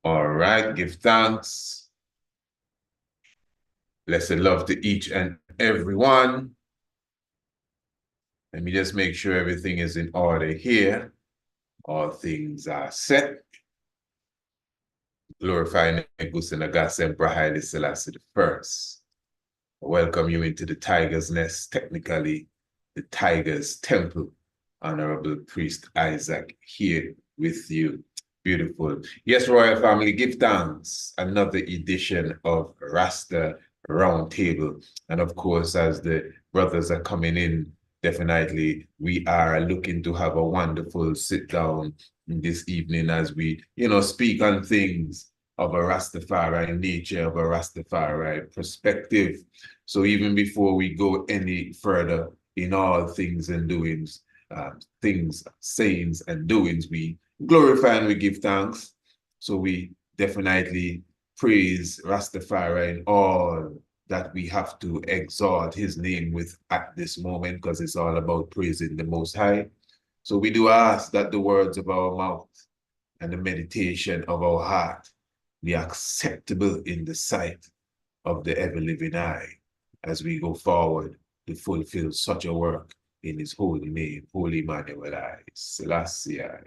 All right, give thanks. Blessed love to each and every one. Let me just make sure everything is in order here. All things are set. Glorifying Negus Emperor Haile Selassie I. Welcome you into the Tiger's Nest, technically the Tiger's Temple. Honorable Priest Isaac here with you. Beautiful. Yes, Royal Family, give thanks. Another edition of Rasta Round Table. And of course, as the brothers are coming in, definitely we are looking to have a wonderful sit down this evening as we, speak on things of a Rastafarian nature, of a Rastafarian perspective. So even before we go any further in all things and doings, things, sayings, and doings, we glorify and we give thanks. So we definitely praise Rastafari in all that we have to exalt his name with at this moment, because it's all about praising the Most High. So we do ask that the words of our mouth and the meditation of our heart be acceptable in the sight of the ever-living eye as we go forward to fulfill such a work in his holy name, Holy Emmanuel I, Selassie I,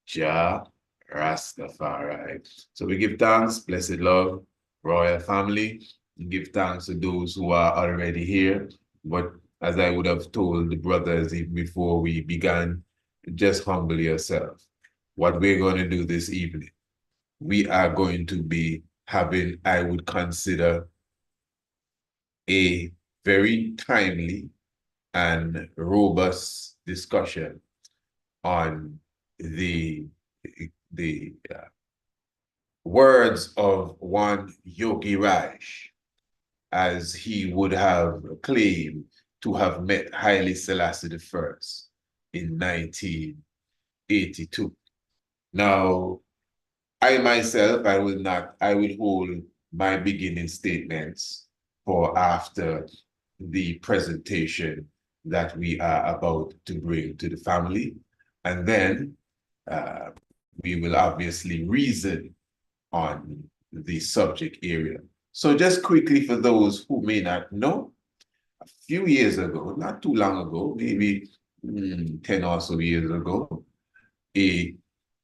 Jah Rastafari. So we give thanks, blessed love, royal family, and give thanks to those who are already here. But as I would have told the brothers even before we began, just humble yourself. What we're going to do this evening, we are going to be having, I would consider, a very timely and robust discussion on the words of one Yogiraj, as he would have claimed to have met Haile Selassie I in 1982. Now, I myself, I will hold my beginning statements for after the presentation that we are about to bring to the family. And then we will obviously reason on the subject area. So just quickly, for those who may not know, a few years ago, not too long ago, maybe 10 or so years ago, a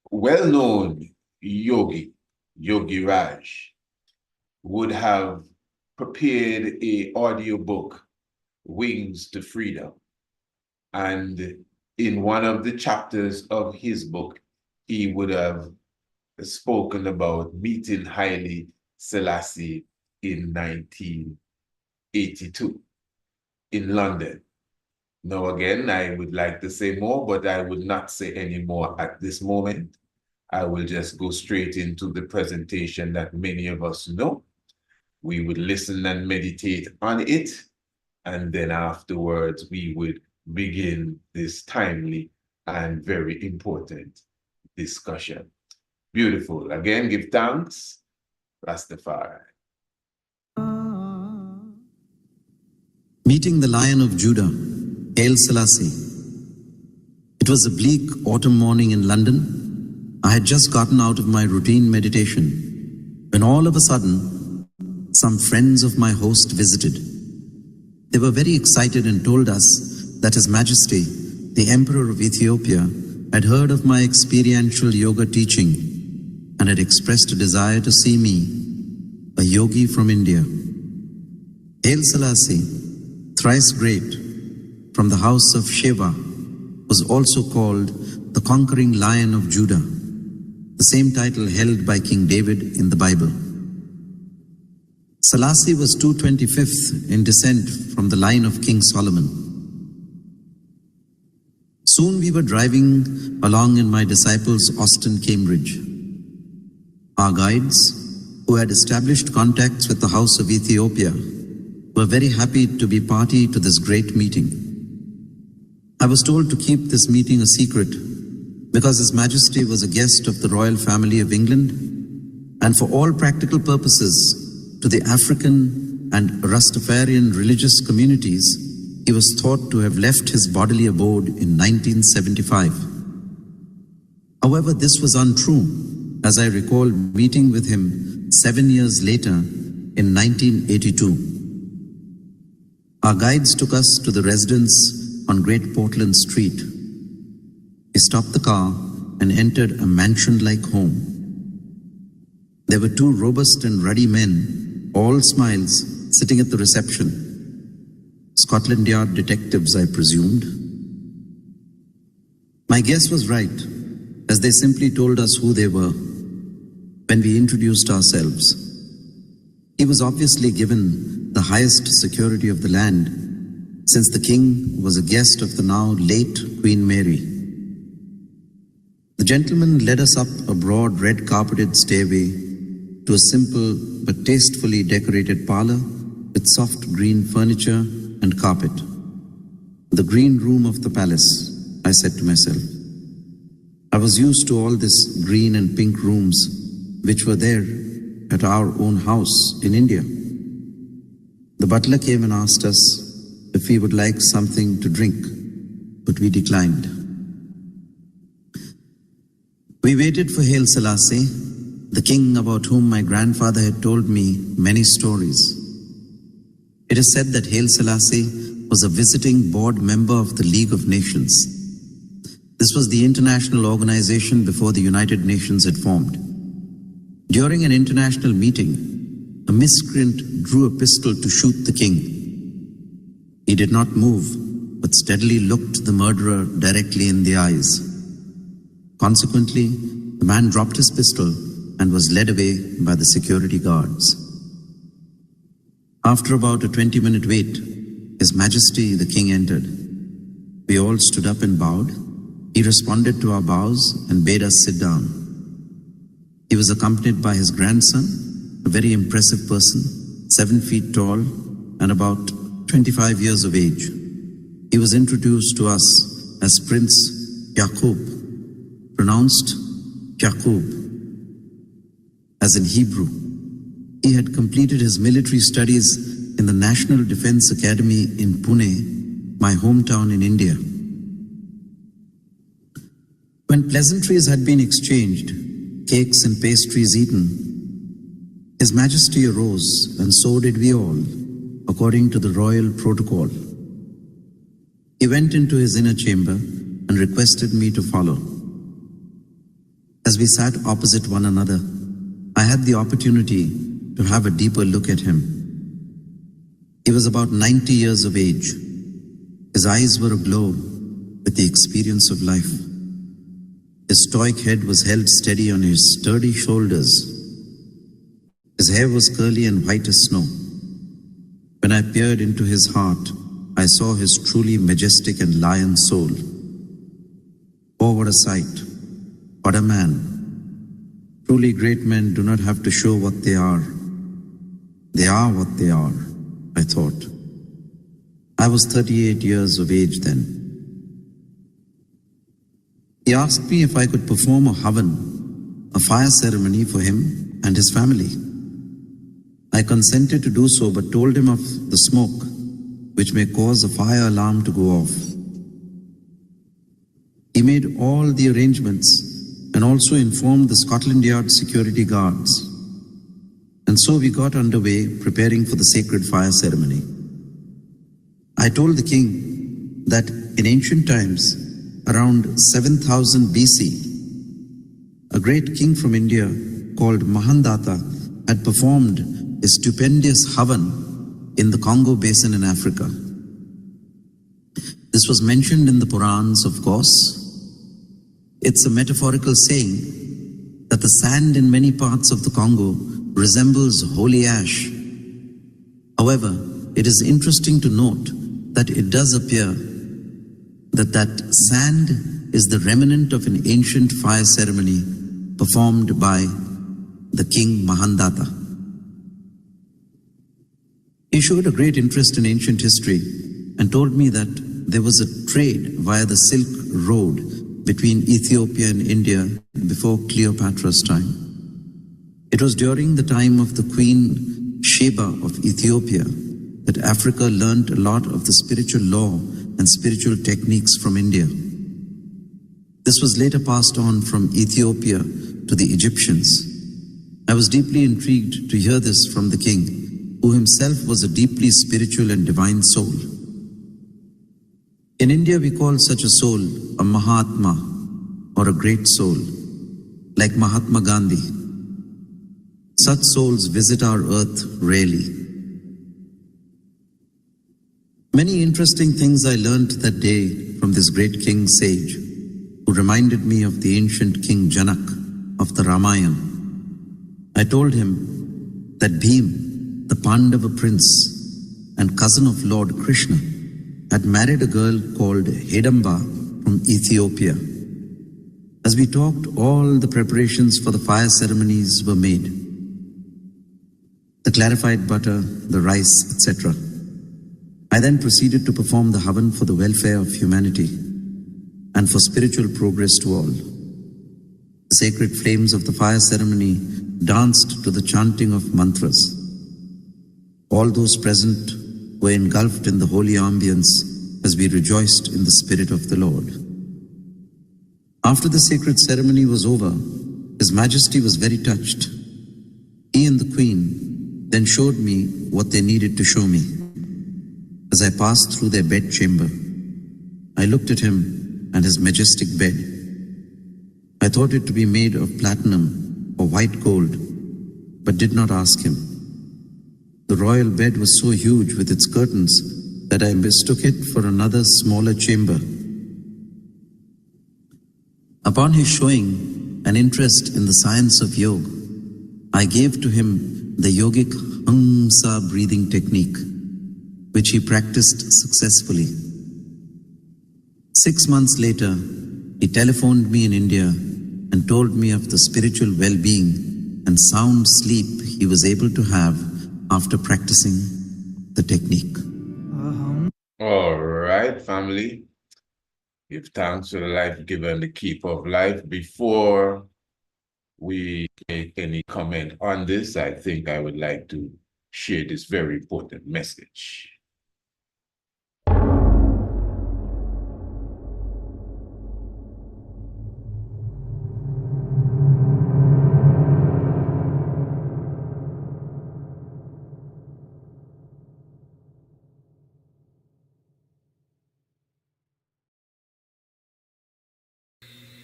well-known yogi, Yogiraj, would have prepared an audiobook, Wings to Freedom. And in one of the chapters of his book, he would have spoken about meeting Haile Selassie in 1982 in London. Now, again, I would like to say more, but I would not say any more at this moment. I will just go straight into the presentation that many of us know. We would listen and meditate on it, and then afterwards we would begin this timely and very important discussion. Beautiful. Again, give thanks, Rastafari. Meeting the Lion of Judah, Haile Selassie. It was a bleak autumn morning in London. I had just gotten out of my routine meditation when all of a sudden, some friends of my host visited. They were very excited and told us that His Majesty, the Emperor of Ethiopia, had heard of my experiential yoga teaching and had expressed a desire to see me, a yogi from India. Haile Selassie, thrice great, from the house of Sheva, was also called the Conquering Lion of Judah, the same title held by King David in the Bible. Selassie was 225th in descent from the line of King Solomon. Soon we were driving along in my disciples' Austin, Cambridge. Our guides, who had established contacts with the House of Ethiopia, were very happy to be party to this great meeting. I was told to keep this meeting a secret because His Majesty was a guest of the royal family of England, and for all practical purposes, to the African and Rastafarian religious communities, he was thought to have left his bodily abode in 1975. However, this was untrue, as I recall meeting with him 7 years later in 1982. Our guides took us to the residence on Great Portland Street. He stopped the car and entered a mansion-like home. There were two robust and ruddy men, all smiles, sitting at the reception. Scotland Yard detectives, I presumed. My guess was right, as they simply told us who they were when we introduced ourselves. He was obviously given the highest security of the land, since the king was a guest of the now late Queen Mary. The gentleman led us up a broad red carpeted stairway to a simple but tastefully decorated parlor with soft green furniture and carpet. The green room of the palace, I said to myself. I was used to all this green and pink rooms which were there at our own house in India. The butler came and asked us if we would like something to drink, but we declined. We waited for Haile Selassie, the king about whom my grandfather had told me many stories. It is said that Haile Selassie was a visiting board member of the League of Nations. This was the international organization before the United Nations had formed. During an international meeting, a miscreant drew a pistol to shoot the king. He did not move, but steadily looked the murderer directly in the eyes. Consequently, the man dropped his pistol and was led away by the security guards. After about a 20-minute wait, His Majesty the King entered. We all stood up and bowed. He responded to our bows and bade us sit down. He was accompanied by his grandson, a very impressive person, 7 feet tall and about 25 years of age. He was introduced to us as Prince Yaqub, pronounced Yaqub, as in Hebrew. He had completed his military studies in the National Defense Academy in Pune, my hometown in India. When pleasantries had been exchanged, cakes and pastries eaten, His Majesty arose, and so did we all, according to the royal protocol. He went into his inner chamber and requested me to follow. As we sat opposite one another, I had the opportunity to have a deeper look at him. He was about 90 years of age. His eyes were aglow with the experience of life. His stoic head was held steady on his sturdy shoulders. His hair was curly and white as snow. When I peered into his heart, I saw his truly majestic and lion soul. Oh, what a sight! What a man! Truly great men do not have to show what they are. They are what they are, I thought. I was 38 years of age then. He asked me if I could perform a havan, a fire ceremony for him and his family. I consented to do so, but told him of the smoke, which may cause a fire alarm to go off. He made all the arrangements and also informed the Scotland Yard security guards. And so we got underway, preparing for the sacred fire ceremony. I told the king that in ancient times, around 7000 BC, a great king from India called Mahandata had performed a stupendous havan in the Congo basin in Africa. This was mentioned in the Purans, of course. It's a metaphorical saying that the sand in many parts of the Congo resembles holy ash. However, it is interesting to note that it does appear that sand is the remnant of an ancient fire ceremony performed by the king Mahandata. He showed a great interest in ancient history and told me that there was a trade via the Silk Road between Ethiopia and India before Cleopatra's time. It was during the time of the Queen Sheba of Ethiopia that Africa learned a lot of the spiritual law and spiritual techniques from India. This was later passed on from Ethiopia to the Egyptians. I was deeply intrigued to hear this from the king, who himself was a deeply spiritual and divine soul. In India, we call such a soul a Mahatma, or a great soul, like Mahatma Gandhi. Such souls visit our earth rarely. Many interesting things I learnt that day from this great king sage, who reminded me of the ancient King Janak of the Ramayana. I told him that Bhim, the Pandava prince and cousin of Lord Krishna, had married a girl called Hidamba from Ethiopia. As we talked, all the preparations for the fire ceremonies were made. The clarified butter, the rice, etc. I then proceeded to perform the Havan for the welfare of humanity and for spiritual progress to all. The sacred flames of the fire ceremony danced to the chanting of mantras. All those present were engulfed in the holy ambience as we rejoiced in the Spirit of the Lord. After the sacred ceremony was over, His Majesty was very touched. He and the Queen then showed me what they needed to show me. As I passed through their bed chamber, I looked at him and his majestic bed. I thought it to be made of platinum or white gold, but did not ask him. The royal bed was so huge with its curtains that I mistook it for another smaller chamber. Upon his showing an interest in the science of yoga, I gave to him the yogic Hamsa breathing technique, which he practiced successfully. 6 months later, he telephoned me in India and told me of the spiritual well-being and sound sleep he was able to have after practicing the technique. All right, family. Give thanks to the life giver and the keeper of life. Before we make any comment on this, I think I would like to share this very important message.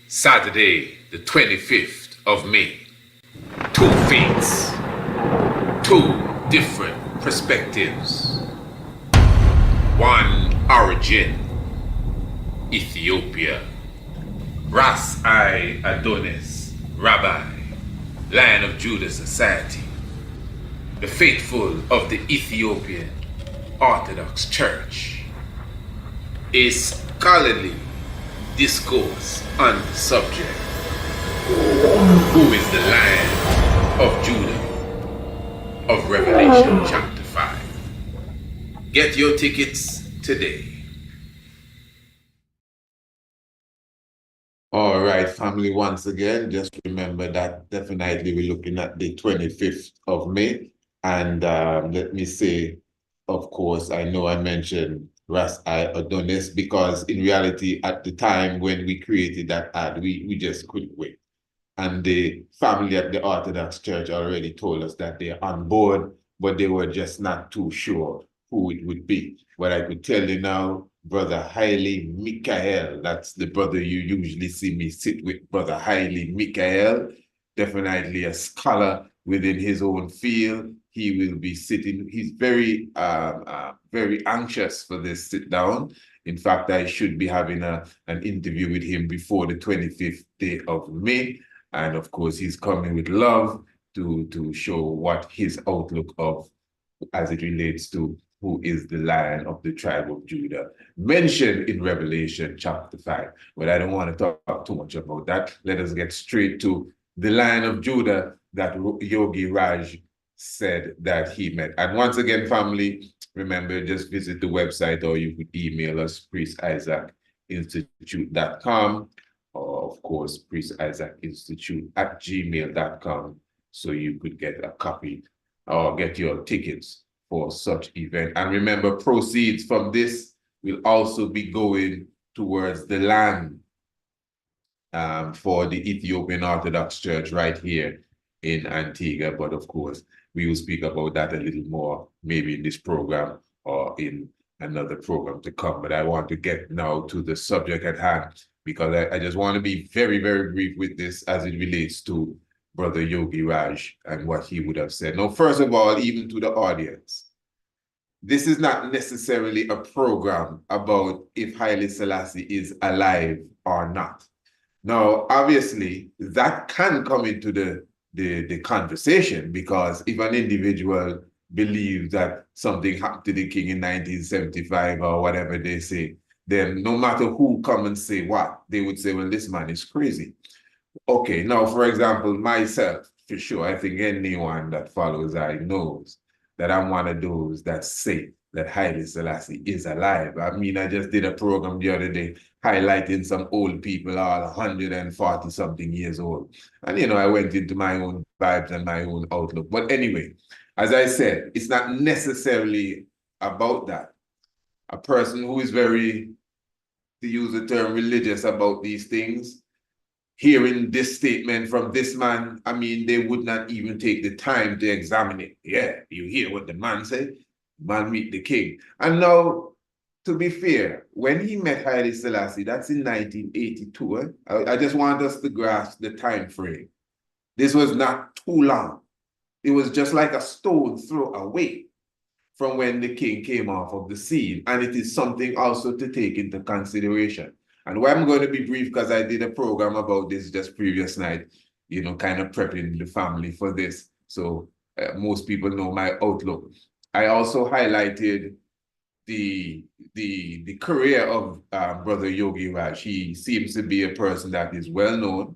Saturday, the 25th of May. Two faiths, two different perspectives. One origin, Ethiopia. Ras I Adonis, Rabbi, Lion of Judah Society. The faithful of the Ethiopian Orthodox Church. A scholarly discourse on the subject. Who is the Lion of Judah of Revelation chapter 5? Get your tickets today. All right, family, once again, just remember that definitely we're looking at the 25th of May. And let me say, of course, I know I mentioned Ras I Adonis because in reality, at the time when we created that ad, we just couldn't wait. And the family at the Orthodox Church already told us that they're on board, but they were just not too sure who it would be. But I could tell you now, Brother Haile Michael, that's the brother you usually see me sit with, Brother Haile Michael, definitely a scholar within his own field. He will be sitting, he's very anxious for this sit down. In fact, I should be having an interview with him before the 25th day of May. And of course, he's coming with love to show what his outlook of, as it relates to who is the Lion of the tribe of Judah, mentioned in Revelation chapter 5. But I don't want to talk too much about that. Let us get straight to the Lion of Judah that Yogiraj said that he met. And once again, family, remember, just visit the website or you could email us, priestisaacinstitute.com, or of course, priestisaacinstitute@gmail.com, so you could get a copy or get your tickets for such event. And remember, proceeds from this will also be going towards the land for the Ethiopian Orthodox Church right here in Antigua. But of course, we will speak about that a little more, maybe in this program or in another program to come. But I want to get now to the subject at hand, because I just want to be very, very brief with this as it relates to Brother Yogiraj and what he would have said. Now, first of all, even to the audience, this is not necessarily a program about if Haile Selassie is alive or not. Now, obviously, that can come into the conversation, because if an individual believes that something happened to the king in 1975 or whatever they say, then no matter who come and say what, they would say, well, this man is crazy. Okay, now, for example, myself, for sure, I think anyone that follows I knows that I'm one of those that say that Haile Selassie is alive. I mean, I just did a program the other day highlighting some old people, all 140 something years old. And, you know, I went into my own vibes and my own outlook. But anyway, as I said, it's not necessarily about that. A person who is very, to use the term, religious about these things, hearing this statement from this man, I mean, they would not even take the time to examine it. Yeah, you hear what the man said? Man meet the king. And now, to be fair, when he met Haile Selassie, that's in 1982. I just want us to grasp the time frame. This was not too long. It was just like a stone throw away from when the king came off of the scene. And it is something also to take into consideration. And why I'm going to be brief, because I did a program about this just previous night, you know, kind of prepping the family for this. So most people know my outlook. I also highlighted the career of Brother Yogiraj. He seems to be a person that is well known.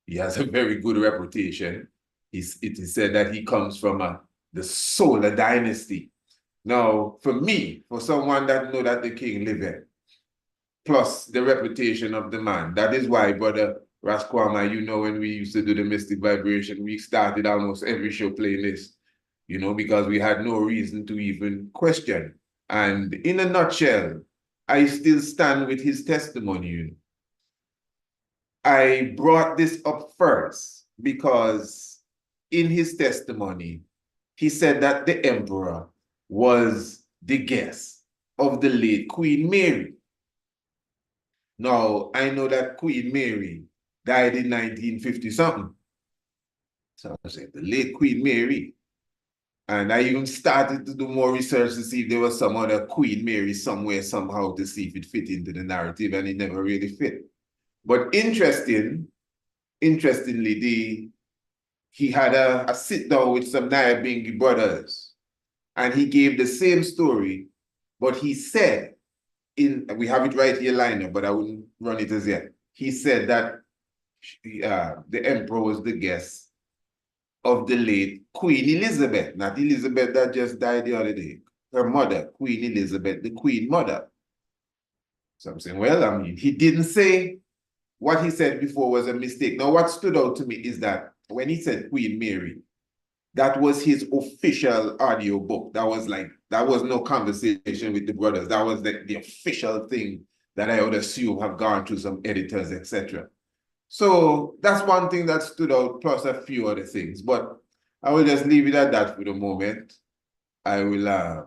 He has a very good reputation. It is said that he comes from the Solar dynasty. Now, for me, for someone that know that the king lived, plus the reputation of the man, that is why, Brother Raskwama, you know, when we used to do the Mystic Vibration, we started almost every show playing this, you know, because we had no reason to even question. And in a nutshell, I still stand with his testimony, you know. I brought this up first because in his testimony, he said that the emperor was the guest of the late Queen Mary. Now, I know that Queen Mary died in 1950-something. So I said, the late Queen Mary. And I even started to do more research to see if there was some other Queen Mary somewhere, somehow, to see if it fit into the narrative, and it never really fit. But interestingly, he had a sit-down with some Nyabingi brothers, and he gave the same story, but he said, we have it right here lined up, but I wouldn't run it as yet. He said that the emperor was the guest of the late Queen Elizabeth, not Elizabeth that just died the other day. Her mother, Queen Elizabeth, the Queen Mother. So I'm saying, well, I mean, he didn't say what he said before was a mistake. Now, what stood out to me is that when he said Queen Mary, that was his official audio book. That was no conversation with the brothers. That was the official thing that I would assume have gone through some editors, etc. So that's one thing that stood out, plus a few other things. But I will just leave it at that for the moment. I will,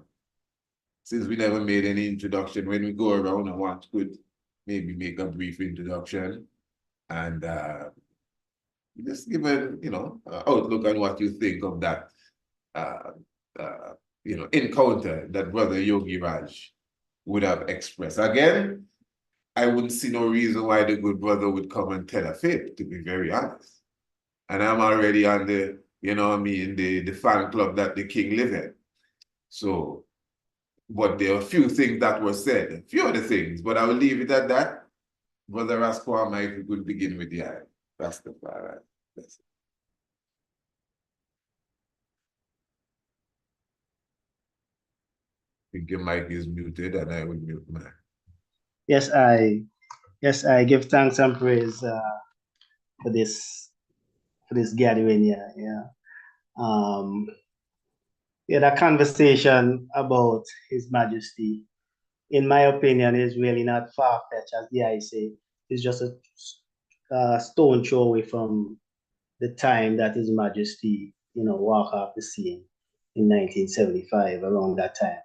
since we never made any introduction, when we go around, I want to maybe make a brief introduction and just give a, you know, outlook on what you think of that, you know, encounter that Brother Yogiraj would have expressed. Again, I wouldn't see no reason why the good brother would come and tell a fib, to be very honest. And I'm already on the, you know what I mean, the fan club that the king live in. So, but there are a few things that were said, a few other things, but I will leave it at that. Brother Raskwama, if we could begin with the Rastafari. Yes. I think your mic is muted and I will mute mine. Yes, I give thanks and praise for this gathering here. The conversation about His Majesty, in my opinion, is really not far-fetched, as the I say. It's just stone throw away from the time that His Majesty, walked off the scene in 1975, around that time.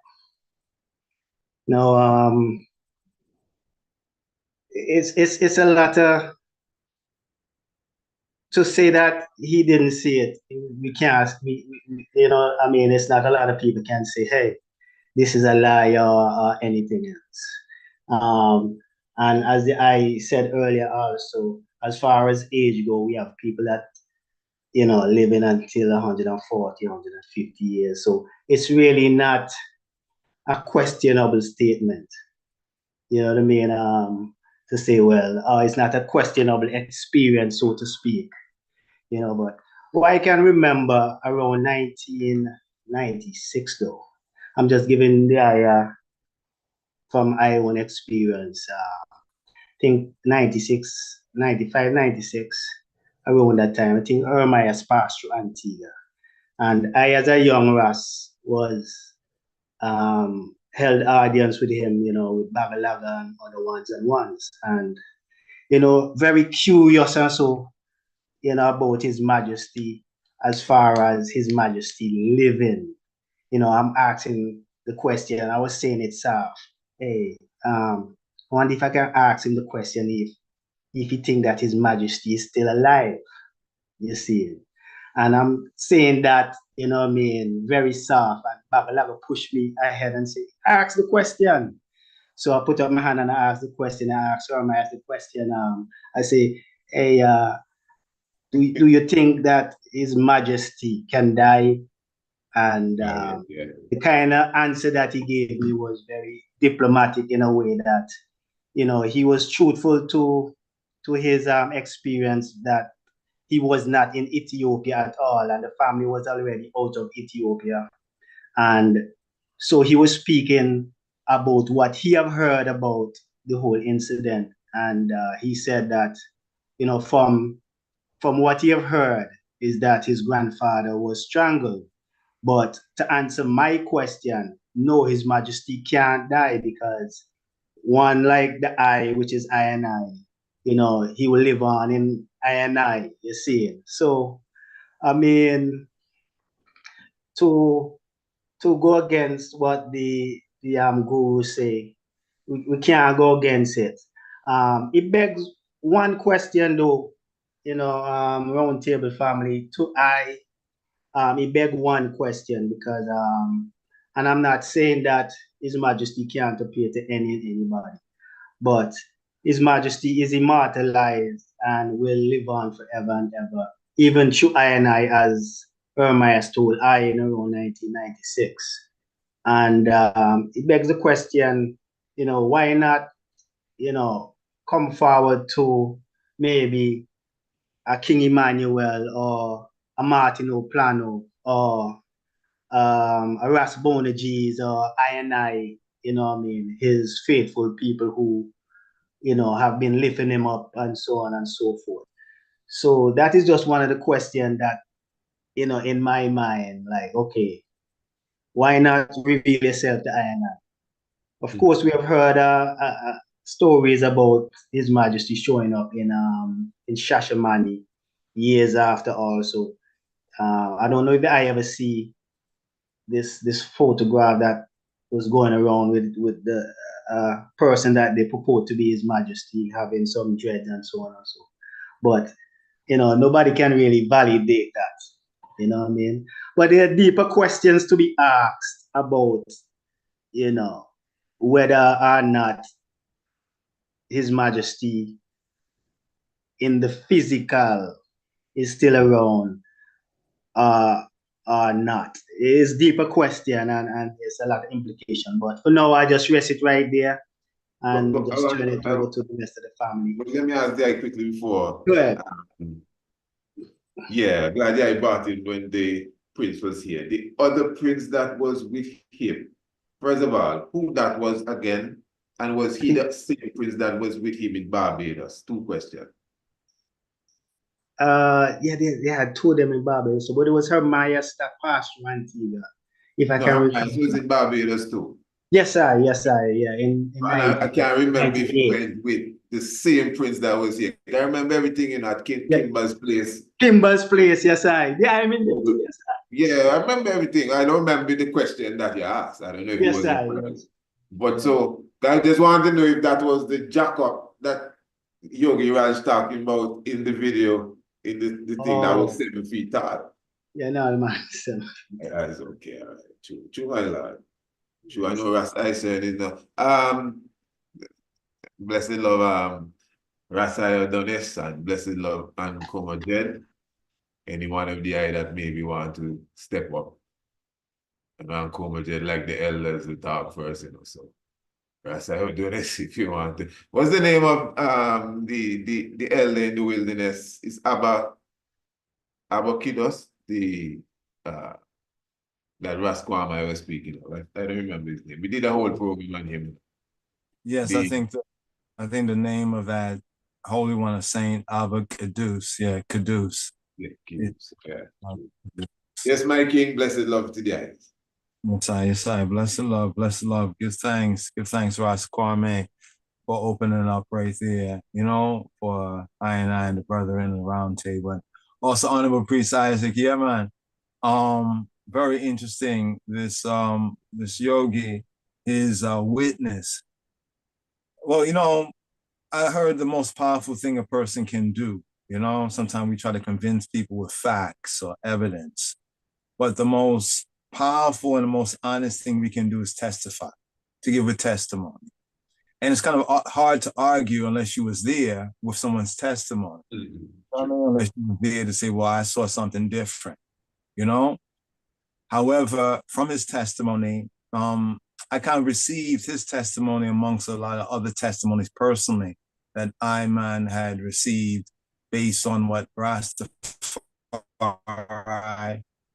Now, it's a lot to say that he didn't see it. We can't, it's not a lot of people can say, hey, this is a lie or anything else. And as I said earlier also, as far as age go, we have people that, living until 140, 150 years. So it's really not a questionable statement. You know what I mean? To say, well, it's not a questionable experience, so to speak. But what I can remember around 1996, though, I'm just giving the idea from my own experience. I think 96, 95, 96, around that time, I think Irma has passed through Antigua. And I, as a young Ras, was held audience with him, with Babalaga and other ones and ones. And, very curious and so, about His Majesty as far as His Majesty living. I'm asking the question. I was saying it soft. Hey, I wonder if I can ask him the question if he think that His Majesty is still alive. You see. And I'm saying that, very soft. And Babalaga pushed me ahead and say, ask the question. So I put up my hand and I asked the question. I asked her, I asked the question. I say, hey, do you think that His Majesty can die? And the kind of answer that he gave me was very diplomatic in a way that, he was truthful to his experience that he was not in Ethiopia at all, and the family was already out of Ethiopia. And so he was speaking about what he have heard about the whole incident. And he said that, from what he have heard is that his grandfather was strangled. But to answer my question, no, His Majesty can't die because one like the I, which is I and I, he will live on in I and I, you see. So, I mean, to go against what the gurus say, we can't go against it. It begs one question though, round table family, it begs one question because, and I'm not saying that His Majesty can't appear to anybody, but His Majesty is immortalized and will live on forever and ever, even through I and I, as Irma has told I in around 1996. And it begs the question, why not, come forward to maybe a King Emmanuel or a Martin O'Plano or a Ras Bonages or I and I, his faithful people who, have been lifting him up and so on and so forth. So that is just one of the questions that, in my mind, like, okay, why not reveal yourself to I and I? Of course, we have heard stories about His Majesty showing up in Shashamani years after also. I don't know if I ever see this photograph that was going around with the person that they purport to be His Majesty having some dreads and so on and so. But nobody can really validate that. You know what I mean? But there are deeper questions to be asked about, whether or not His Majesty in the physical is still around or not. It's a deeper question and there's a lot of implication. But for now, I just rest it right there and just turn it over to the rest of the family. Let me ask that quickly before. Go ahead. Yeah, glad I brought it when the prince was here. The other prince that was with him, first of all, who that was again? And was he the same prince that was with him in Barbados? Two questions. Yeah, they had two of them in Barbados, but it was her Maya that passed through Antigua. If I can Hermias was in Barbados too. Yes, sir. Yes, sir. Yeah, in And I can't remember if you 1998. went with the same prince that was here. I remember everything in at Yeah, Kimber's place. Kimber's place. Yes, sir. Yeah, I'm in there too. Yes, sir. Yeah, I remember everything. I don't remember the question that you asked. I don't know if it Yes, was in sir. front. Yes. But Yeah. so I just wanted to know if that was the jack-up that Yogiraj talking about in the video, in the thing that was Oh, 7 feet tall. yeah, no, man. So, Yeah, it's okay. All right. True, my lord. True, I know Rasta I said it now. Blessed love, Rasta Donis and blessed love and Comoded. Any one of the eye that maybe want to step up and Comoded like the elders to talk first, So Rasta Donis if you want to. What's the name of the elder in the wilderness? It's Abba Kidos, the uh that Rasquam I was speaking of. I don't remember his name. We did a whole program on him. Yes, The I think the name of that Holy One of Saint Abba Caduce. Yeah, Caduce. yeah, Yeah. Kidos, yeah. Yes, my king, blessed love to the eyes. Yes, I. Blessed love, blessed love. Give thanks, Ras Kwame, for opening up right there, for I and the brother in the round table. And also Honorable Priest Isaac, yeah, man. Very interesting. This yogi, his witness. Well, I heard the most powerful thing a person can do. Sometimes we try to convince people with facts or evidence, but the most powerful and the most honest thing we can do is testify, to give a testimony. And it's kind of hard to argue unless you was there with someone's testimony. Unless you were there to say, well, I saw something different, you know? However, from his testimony, I kind of received his testimony amongst a lot of other testimonies personally that Iman had received based on what Rastafari,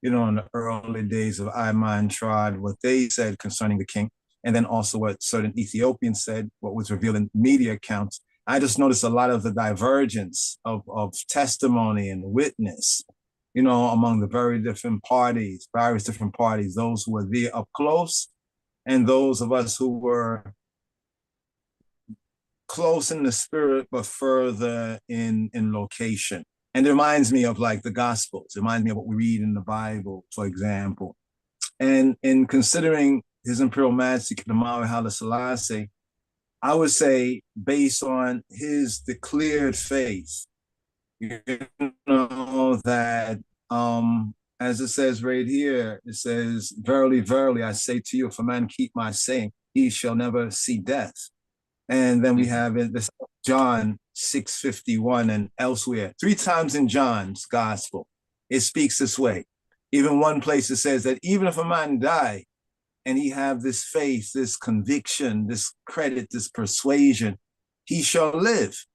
in the early days of Iman tried, what they said concerning the king, and then also what certain Ethiopians said, what was revealed in media accounts. I just noticed a lot of the divergence of testimony and witness, among the various different parties, those who were there up close and those of us who were close in the spirit, but further in location. And it reminds me of like the Gospels. It reminds me of what we read in the Bible, for example. And in considering His Imperial Majesty, the Haile Selassie, I would say based on his declared faith, that as it says right here, it says, verily, verily, I say to you, if a man keep my saying, he shall never see death. And then we have in this John 6:51 and elsewhere, 3 times in John's gospel, it speaks this way. Even one place it says that even if a man die and he have this faith, this conviction, this credit, this persuasion, he shall live.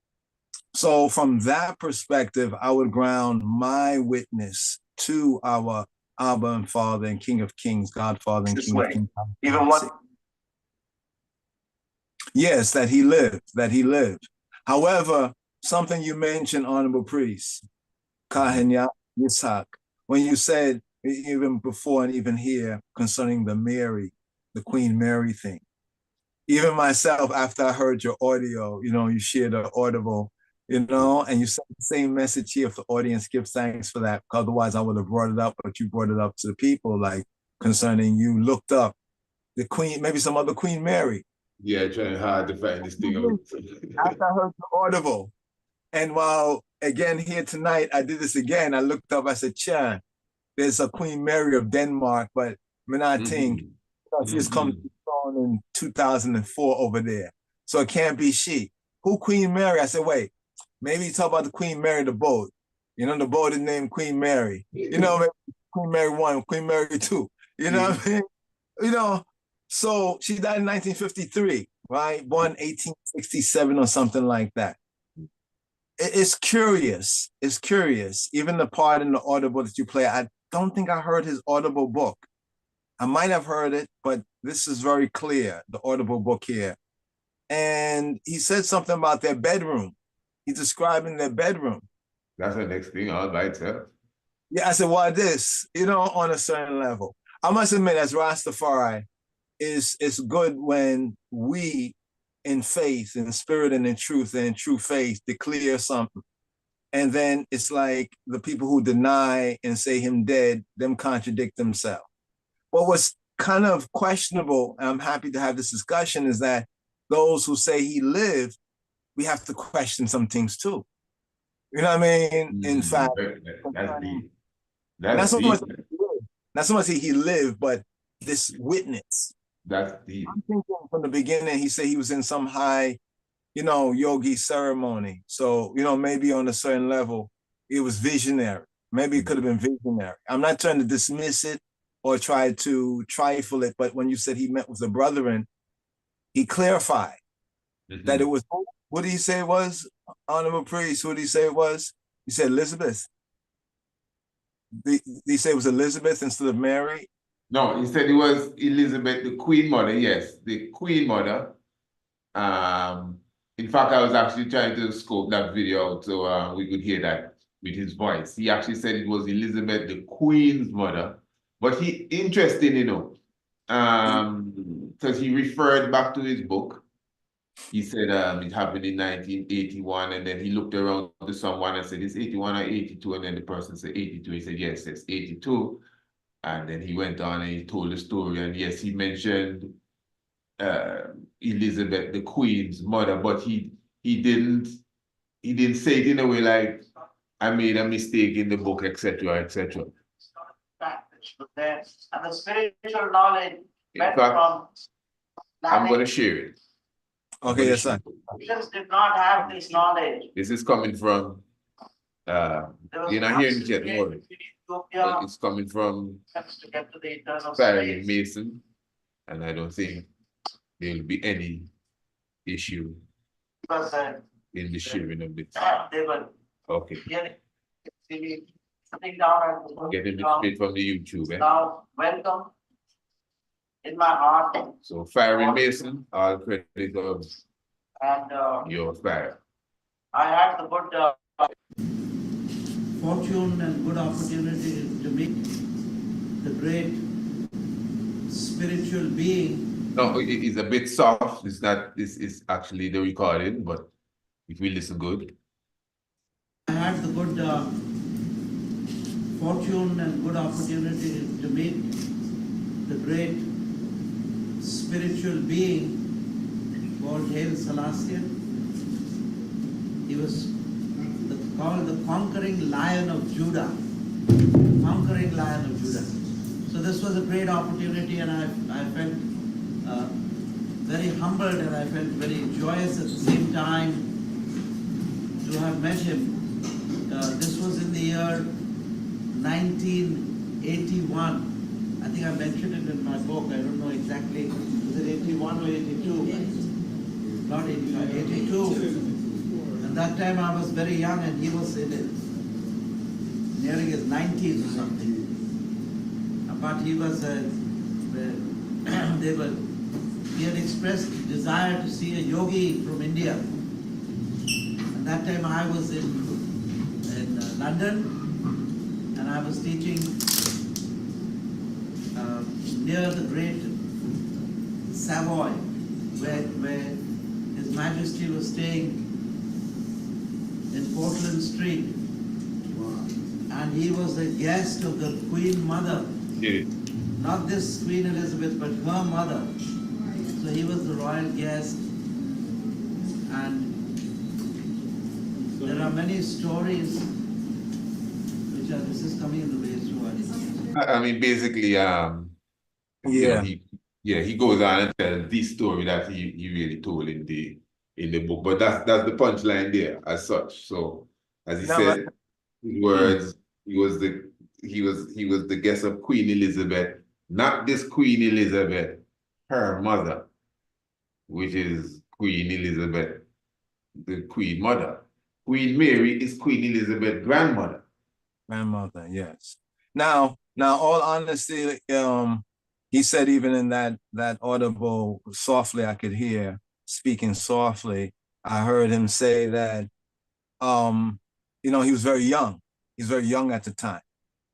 So from that perspective, I would ground my witness to our Abba and Father and King of Kings, Godfather and King of Kings. Even one. Yes, that he lived. However, something you mentioned, Honorable Priest, Kahanya Yitzhak, when you said, even before and even here, concerning the Queen Mary thing. Even myself, after I heard your audio, you shared an audible, and you said the same message here. If the audience gives thanks for that, otherwise I would have brought it up, but you brought it up to the people, like concerning you looked up the Queen, maybe some other Queen Mary. Yeah, trying hard to find this thing out. After I heard the audible, and while again here tonight, I did this again. I looked up, I said, Chan, there's a Queen Mary of Denmark, but when I think she's come in 2004 over there. So it can't be she. Who Queen Mary? I said, wait, maybe you talk about the Queen Mary, the boat. The boat is named Queen Mary. Maybe Queen Mary 1, Queen Mary 2. You know what I mean? So she died in 1953, right? Born 1867 or something like that. It's curious. It's curious. Even the part in the audible that you play, I don't think I heard his audible book. I might have heard it, but this is very clear, the audible book here. And he said something about their bedroom. He's describing their bedroom. That's the next thing all by itself. Yeah, I said, why this? On a certain level. I must admit, as Rastafari, it's good when we in faith, in spirit, and in truth, and in true faith declare something. And then it's like the people who deny and say him dead, them contradict themselves. What was kind of questionable, and I'm happy to have this discussion, is that those who say he lived, we have to question some things too. You know what I mean? In fact, that's deep. not That's so much deep. not so much he lived, but this witness. That's deep. I'm thinking from the beginning, he said he was in some high, yogi ceremony. So, maybe on a certain level, it was visionary. Maybe it could have been visionary. I'm not trying to dismiss it or try to trifle it, but when you said he met with the brethren, he clarified that it was, what did he say it was, Honorable Priest? What did he say it was? He said Elizabeth. Did he say it was Elizabeth instead of Mary? No, he said it was Elizabeth, the Queen Mother. Yes, the Queen Mother. In fact, I was actually trying to scope that video out so we could hear that with his voice. He actually said it was Elizabeth, the Queen's mother. But interesting, because he referred back to his book. He said it happened in 1981, and then he looked around to someone and said, "It's 81 or 82?" And then the person said 82. He said, "Yes, it's 82." And then he went on and he told the story. And yes, he mentioned Elizabeth, the Queen's mother, but he didn't say it in a way like, "I made a mistake in the book," etc., etc. And the spiritual knowledge In went fact, from I'm going to share it. Okay, yes, sir. Christians did not have this knowledge. This is coming from, you're not hearing it yet, don't worry. But it's coming from To get to the eternal Fairly space. Mason, and I don't think there will be any issue Because in the sharing of it. they were Okay, sitting down and getting it straight from the YouTube. now welcome in my heart, So Fiery Mason, all credit of and your fire. I had the good Fortune and good opportunity to meet the great spiritual being. No, it's a bit soft. It's not, this is actually the recording, but if we listen good. I had the good fortune and good opportunity to meet the great spiritual being called Haile Selassie. He was called the conquering lion of Judah. Conquering lion of Judah. So this was a great opportunity, and I felt very humbled, and I felt very joyous at the same time to have met him. This was in the year 1981. I think I mentioned it in my book. I don't know exactly. Was it 81 or 82? Not 85, 82. And that time I was very young, and he was in it, nearing his 90s or something. But he was, he had expressed desire to see a yogi from India. And that time I was in London, and I was teaching near the Great Savoy, where His Majesty was staying in Portland Street. And he was a guest of the Queen Mother. Yeah. Not this Queen Elizabeth, but her mother. So he was the royal guest. And there are many stories which are, this is coming in the way through. I mean, basically, he goes on and tells the story that he really told in the book. But that's the punchline there as such. So as he said, his words, he was the guest of Queen Elizabeth, not this Queen Elizabeth, her mother, which is Queen Elizabeth, the Queen Mother. Queen Mary is Queen Elizabeth's grandmother. Grandmother, yes. Now, all honesty, he said even in that audible, softly I could hear, speaking softly, I heard him say that, he was very young. He's very young at the time.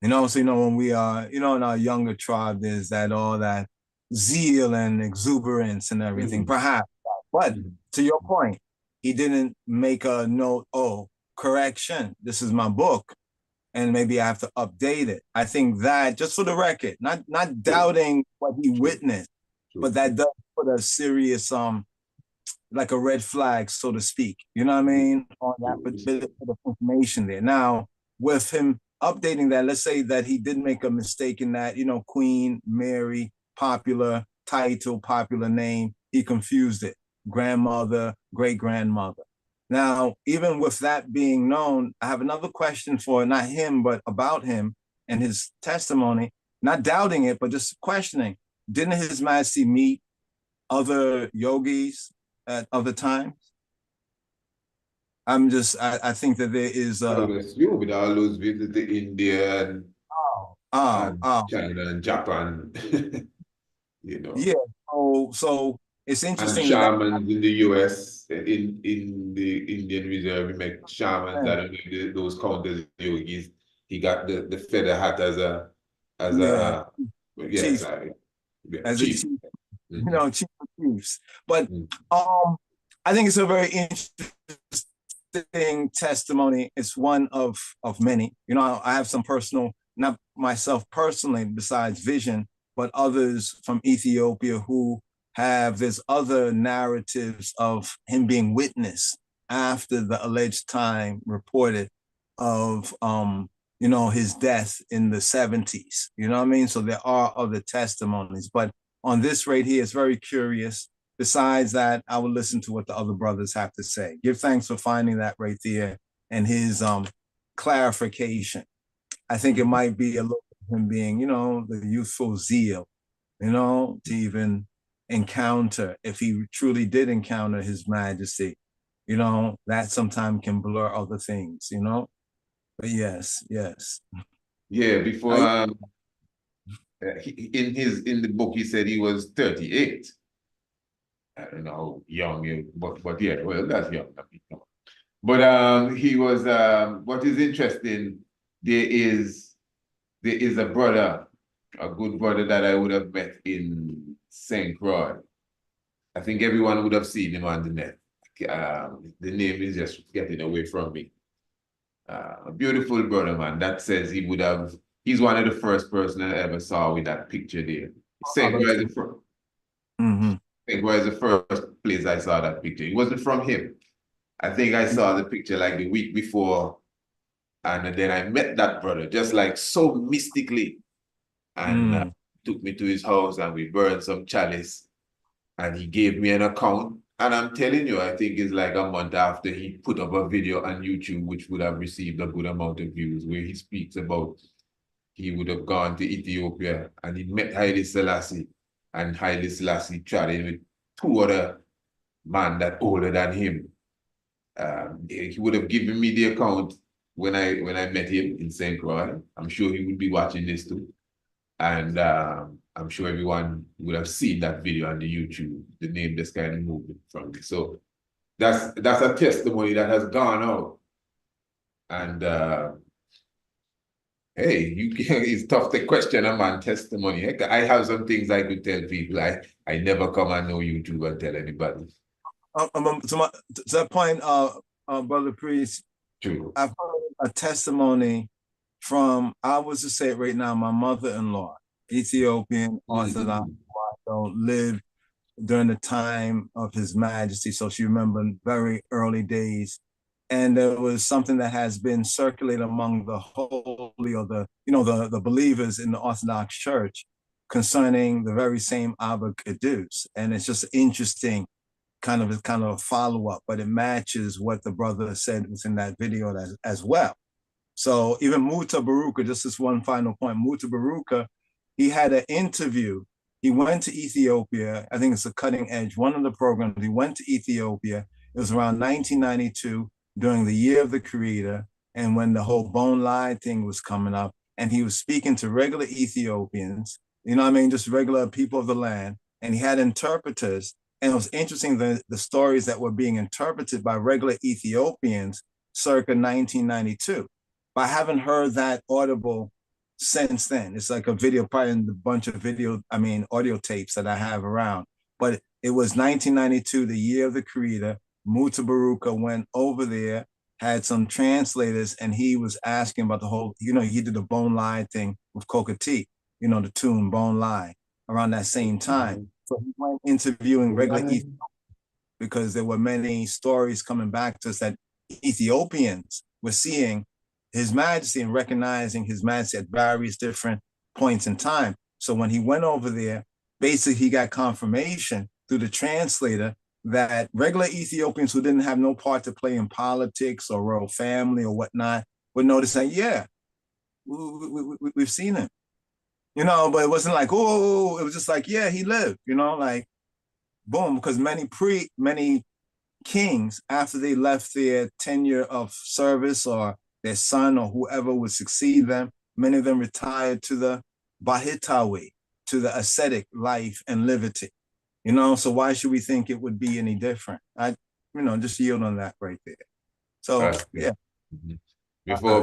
So, when we are, in our younger tribe, there's all that zeal and exuberance and everything, perhaps. But to your point, he didn't make a note, oh, correction, this is my book, and maybe I have to update it. I think that, just for the record, not doubting what he witnessed, but that does put a serious like a red flag, so to speak. You know what I mean? On that bit of information there. Now, with him updating that, let's say that he did make a mistake in that, you know, Queen Mary, popular title, popular name, he confused it. Grandmother, great grandmother. Now, even with that being known, I have another question for not him, but about him and his testimony, not doubting it, but just questioning. Didn't His Majesty meet other yogis at other times? I think that there is with all those visits to India and China and Japan, you know. Yeah, so it's interesting. And shamans in the US, in the Indian Reserve, we met shamans that are those counters yogis. He got the feather hat as a chief. As chief. A chief, you know, chief of chiefs. But I think it's a very interesting testimony. It's one of many. You know, I have some personal, not myself personally, besides vision, but others from Ethiopia who have this other narratives of him being witnessed after the alleged time reported of you know, his death in the 70s. You know what I mean? So there are other testimonies, but on this rate here, it's very curious. Besides that, I will listen to what the other brothers have to say. Give thanks for finding that right there and his clarification. I think it might be a little of him being, you know, the youthful zeal, you know, to even encounter, if he truly did encounter His Majesty, you know, that sometimes can blur other things, you know. But yes. Yeah, before in the book he said he was 38. I don't know how young, but yeah, well, that's young. But he was. What is interesting, there is a brother, a good brother that I would have met in St. Croix. I think everyone would have seen him on the net. The name is just getting away from me. A beautiful brother, man. That says he would have. He's one of the first person I ever saw with that picture there. St. Croix is the first. St. Croix is the first place I saw that picture. It wasn't from him. I think I saw the picture like the week before, and then I met that brother just like so mystically, and took me to his house and we burned some chalice, and he gave me an account. And I'm telling you, I think it's like a month after he put up a video on YouTube, which would have received a good amount of views, where he speaks about he would have gone to Ethiopia and he met Haile Selassie, and Haile Selassie chatted with two other men that older than him. He would have given me the account when I met him in St. Croix. I'm sure he would be watching this too. And I'm sure everyone would have seen that video on the YouTube, the name just kind of moving from me. So that's a testimony that has gone out. And hey, it's tough to question a man's testimony. I have some things I could tell people. I never come on no YouTube and tell anybody. To that point, Brother Priest, True. I've heard a testimony from, I was to say it right now, my mother-in-law, Ethiopian Orthodox, lived during the time of His Majesty. So she remembered very early days. And there was something that has been circulated among the holy, or the believers in the Orthodox Church concerning the very same Abba Kadus. And it's just interesting, kind of a follow-up, but it matches what the brother said within that video as well. So even Muta Baruka, just this one final point, Muta Baruka, he had an interview. He went to Ethiopia. I think it's a cutting edge. One of the programs, he went to Ethiopia. It was around 1992 during the year of the Creator, and when the whole bone line thing was coming up, and he was speaking to regular Ethiopians, you know what I mean, just regular people of the land, and he had interpreters. And it was interesting, the stories that were being interpreted by regular Ethiopians circa 1992. But I haven't heard that audible since then. It's like a video, probably a bunch of audio tapes that I have around. But it was 1992, the year of the Creator. Muta Baruka went over there, had some translators, and he was asking about the whole, he did the Bone Line thing with Coca T, the tune Bone Line around that same time. So he went interviewing regular Ethiopians because there were many stories coming back to us that Ethiopians were seeing His Majesty and recognizing His Majesty at various different points in time. So when he went over there, basically he got confirmation through the translator that regular Ethiopians who didn't have no part to play in politics or royal family or whatnot would notice that, yeah, we've seen him, but it wasn't like, oh, it was just like, yeah, he lived, like, boom, because many kings, after they left their tenure of service or their son or whoever would succeed them, many of them retired to the Bahitawi, to the ascetic life and liberty. So why should we think it would be any different? I, just yield on that right there. So yeah. Before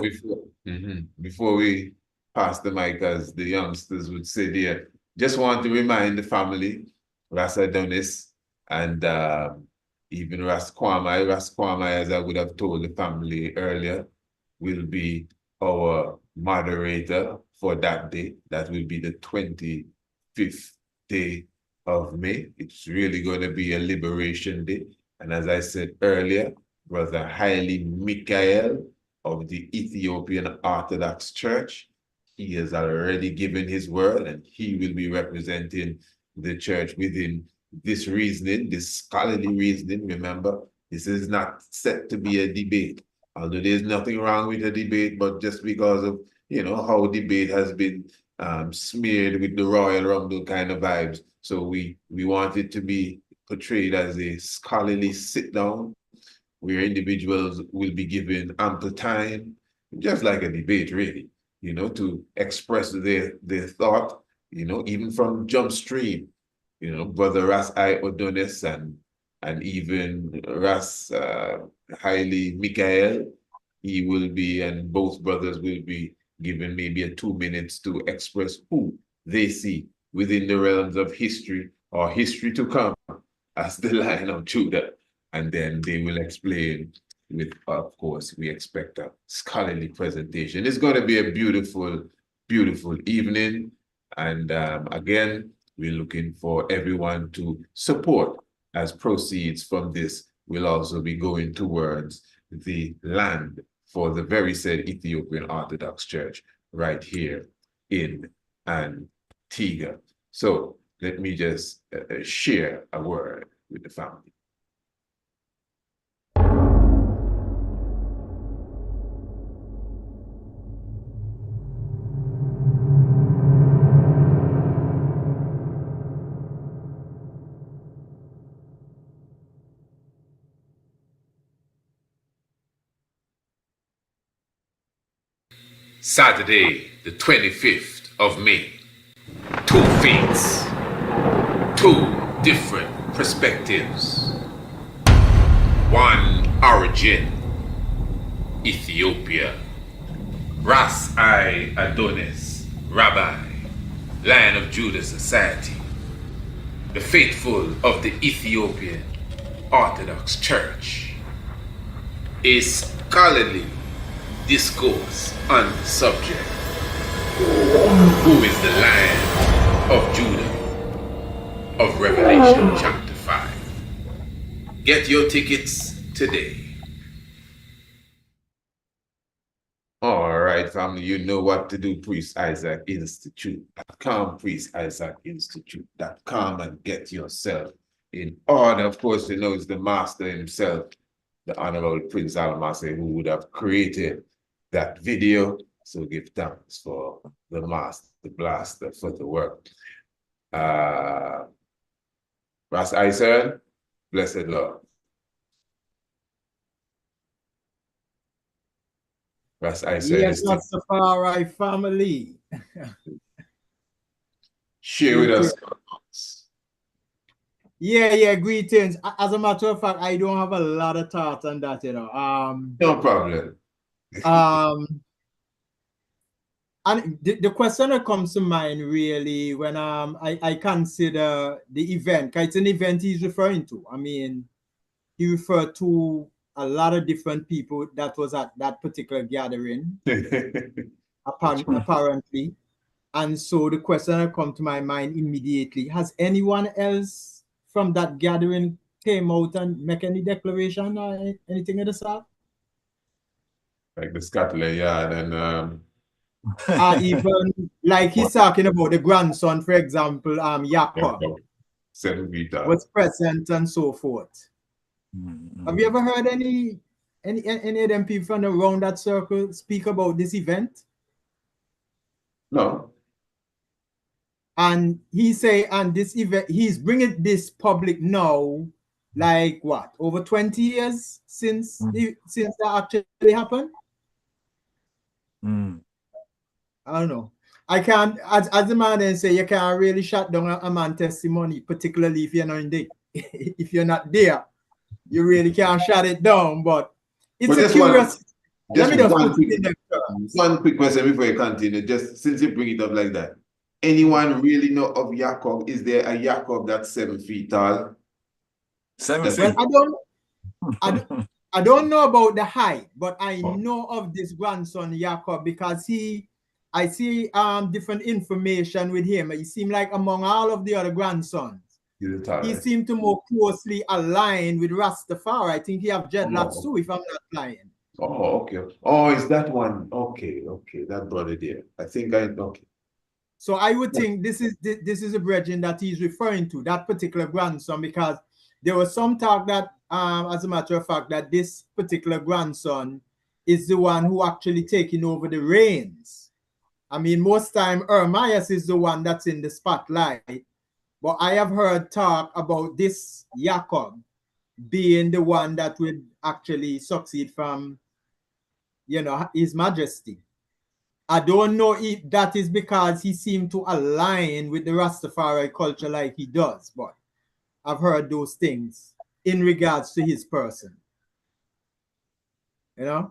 we pass the mic, as the youngsters would say there, just want to remind the family, Ras Adonis and even Ras Kwame, as I would have told the family earlier, will be our moderator for that day. That will be the 25th day of May. It's really going to be a liberation day. And as I said earlier, Brother Haile Michael of the Ethiopian Orthodox Church, he has already given his word, and he will be representing the church within this reasoning, this scholarly reasoning. Remember, this is not set to be a debate, although there's nothing wrong with a debate, but just because of, how debate has been smeared with the Royal Rumble kind of vibes. So we want it to be portrayed as a scholarly sit-down where individuals will be given ample time, just like a debate, really, to express their thought, even from Jump Stream, Brother Ras I Odonis and even Ras Haile Michael, he will be, and both brothers will be given maybe 2 minutes to express who they see within the realms of history or history to come as the Lion of Judah. And then they will explain with, of course, we expect a scholarly presentation. It's going to be a beautiful, beautiful evening. And again, we're looking for everyone to support, as proceeds from this will also be going towards the land for the very said Ethiopian Orthodox Church right here in Antigua. So let me just share a word with the family. Saturday, the 25th of May. Two faiths, two different perspectives. One origin, Ethiopia. Ras I Adonis, Rabbi, Lion of Judah Society. The faithful of the Ethiopian Orthodox Church. A scholarly discourse on the subject. Who is the Lion of Judah of Revelation chapter 5? Get your tickets today. All right, family, you know what to do. Priest Isaac Institute.com, priestisaacinstitute.com, and get yourself in order. Of course, it's the master himself, the Honorable Prince Almasi, who would have created that video. So give thanks for the master, the blaster, for the work. Ras Isaac, blessed Lord. Ras Isaac. Yes, Rastafari family. Share with us. Yeah, greetings. As a matter of fact, I don't have a lot of thoughts on that, No problem. And the question that comes to mind really when I consider the event, 'cause it's an event he's referring to. I mean, he referred to a lot of different people that was at that particular gathering, apparently. And so the question that come to my mind immediately, has anyone else from that gathering came out and make any declaration or anything of the sort? Like the Scotland Yard and Even like he's talking about the grandson, for example, Jacob 7 feet tall. was present and so forth. Have you ever heard any of them people from around that circle speak about this event? No. And he say, and this event, he's bringing this public now, like what, over 20 years since since that actually happened? I don't know. I can't, as the man then say, you can't really shut down a man's testimony, particularly if you're not in there. If you're not there, you really can't shut it down. But it's a curious. Let me just put it in there. One quick question before you continue, just since you bring it up like that. Anyone really know of Jacob? Is there a Jacob that's 7 feet tall? 7 That's feet. Well, I don't know about the height, but I know of this grandson Jacob because I see different information with him. He seemed like among all of the other grandsons, he seemed to more closely align with Rastafari. I think he have dreadlocks too, if I'm not lying. Oh, okay. Oh, is that one? Okay, that brother there. I think okay. So I would think this is a brethren that he's referring to, that particular grandson, because there was some talk that, as a matter of fact, that this particular grandson is the one who actually taking over the reins. I mean, most time Ermias is the one that's in the spotlight, but I have heard talk about this Jacob being the one that would actually succeed from, His Majesty. I don't know if that is because he seemed to align with the Rastafari culture like he does, but I've heard those things in regards to his person. But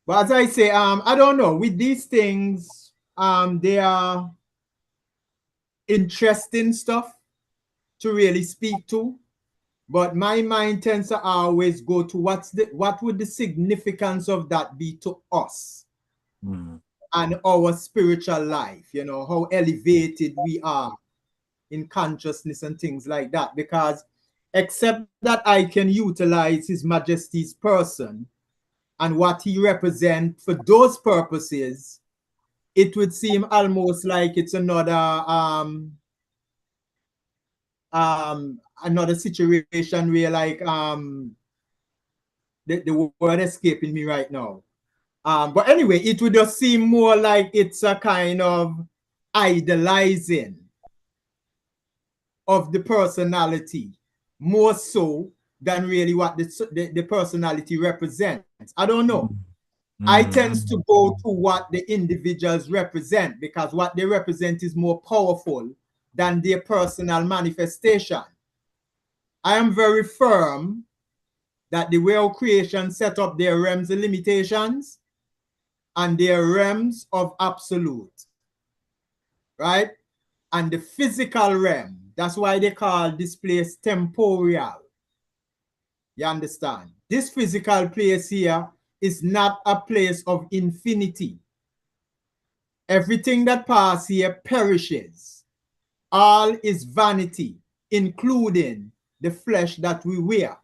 as I say, I don't know. With these things, they are interesting stuff to really speak to. But my mind tends to always go to what would the significance of that be to us and our spiritual life, how elevated we are in consciousness and things like that. Because except that I can utilize His Majesty's person and what he represents for those purposes, it would seem almost like it's another situation where like the word escaping me right now. But anyway, it would just seem more like it's a kind of idolizing of the personality, more so than really what the personality represents. I don't know. I tend to go to what the individuals represent, because what they represent is more powerful than their personal manifestation. I am very firm that the way of creation set up their realms of limitations and their realms of absolute, right? And the physical realm, that's why they call this place temporal. You understand? This physical place here is not a place of infinity. Everything that passes here perishes. All is vanity, including the flesh that we wear.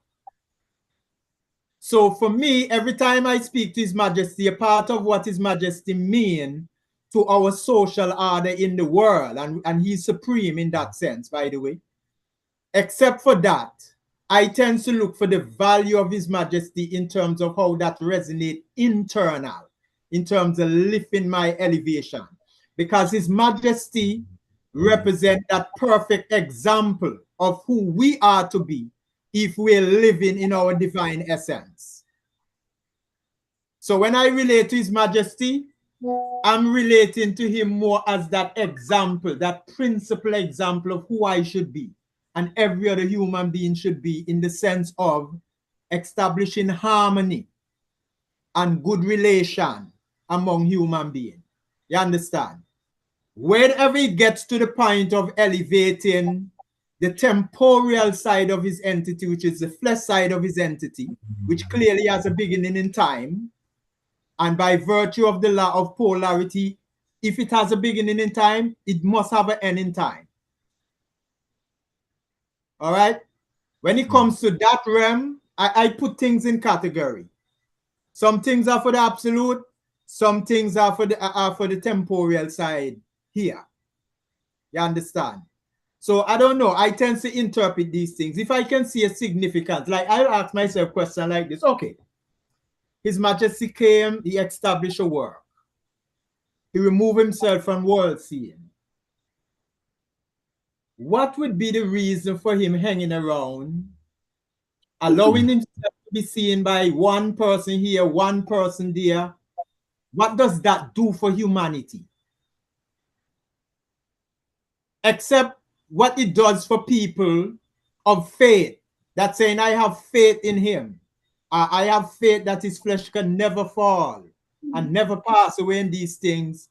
So for me, every time I speak to His Majesty, a part of what His Majesty means to our social order in the world, and He's supreme in that sense, by the way. Except for that, I tend to look for the value of His Majesty in terms of how that resonates internal, in terms of lifting my elevation. Because His Majesty represents that perfect example of who we are to be if we're living in our divine essence. So when I relate to His Majesty, I'm relating to Him more as that example, that principal example of who I should be and every other human being should be, in the sense of establishing harmony and good relation among human beings. You understand? Whenever it gets to the point of elevating the temporal side of his entity, which is the flesh side of his entity, which clearly has a beginning in time, and by virtue of the law of polarity, if it has a beginning in time, it must have an end in time. All right? When it comes to that realm, I put things in category. Some things are for the absolute, some things are for the temporal side here. You understand? So I don't know. I tend to interpret these things. If I can see a significance, like I'll ask myself a question like this. Okay, His Majesty came, he established a work. He removed himself from world scene. What would be the reason for him hanging around, allowing himself to be seen by one person here, one person there? What does that do for humanity? Except what it does for people of faith, that saying, I have faith in him. I have faith that his flesh can never fall and never pass away in these things.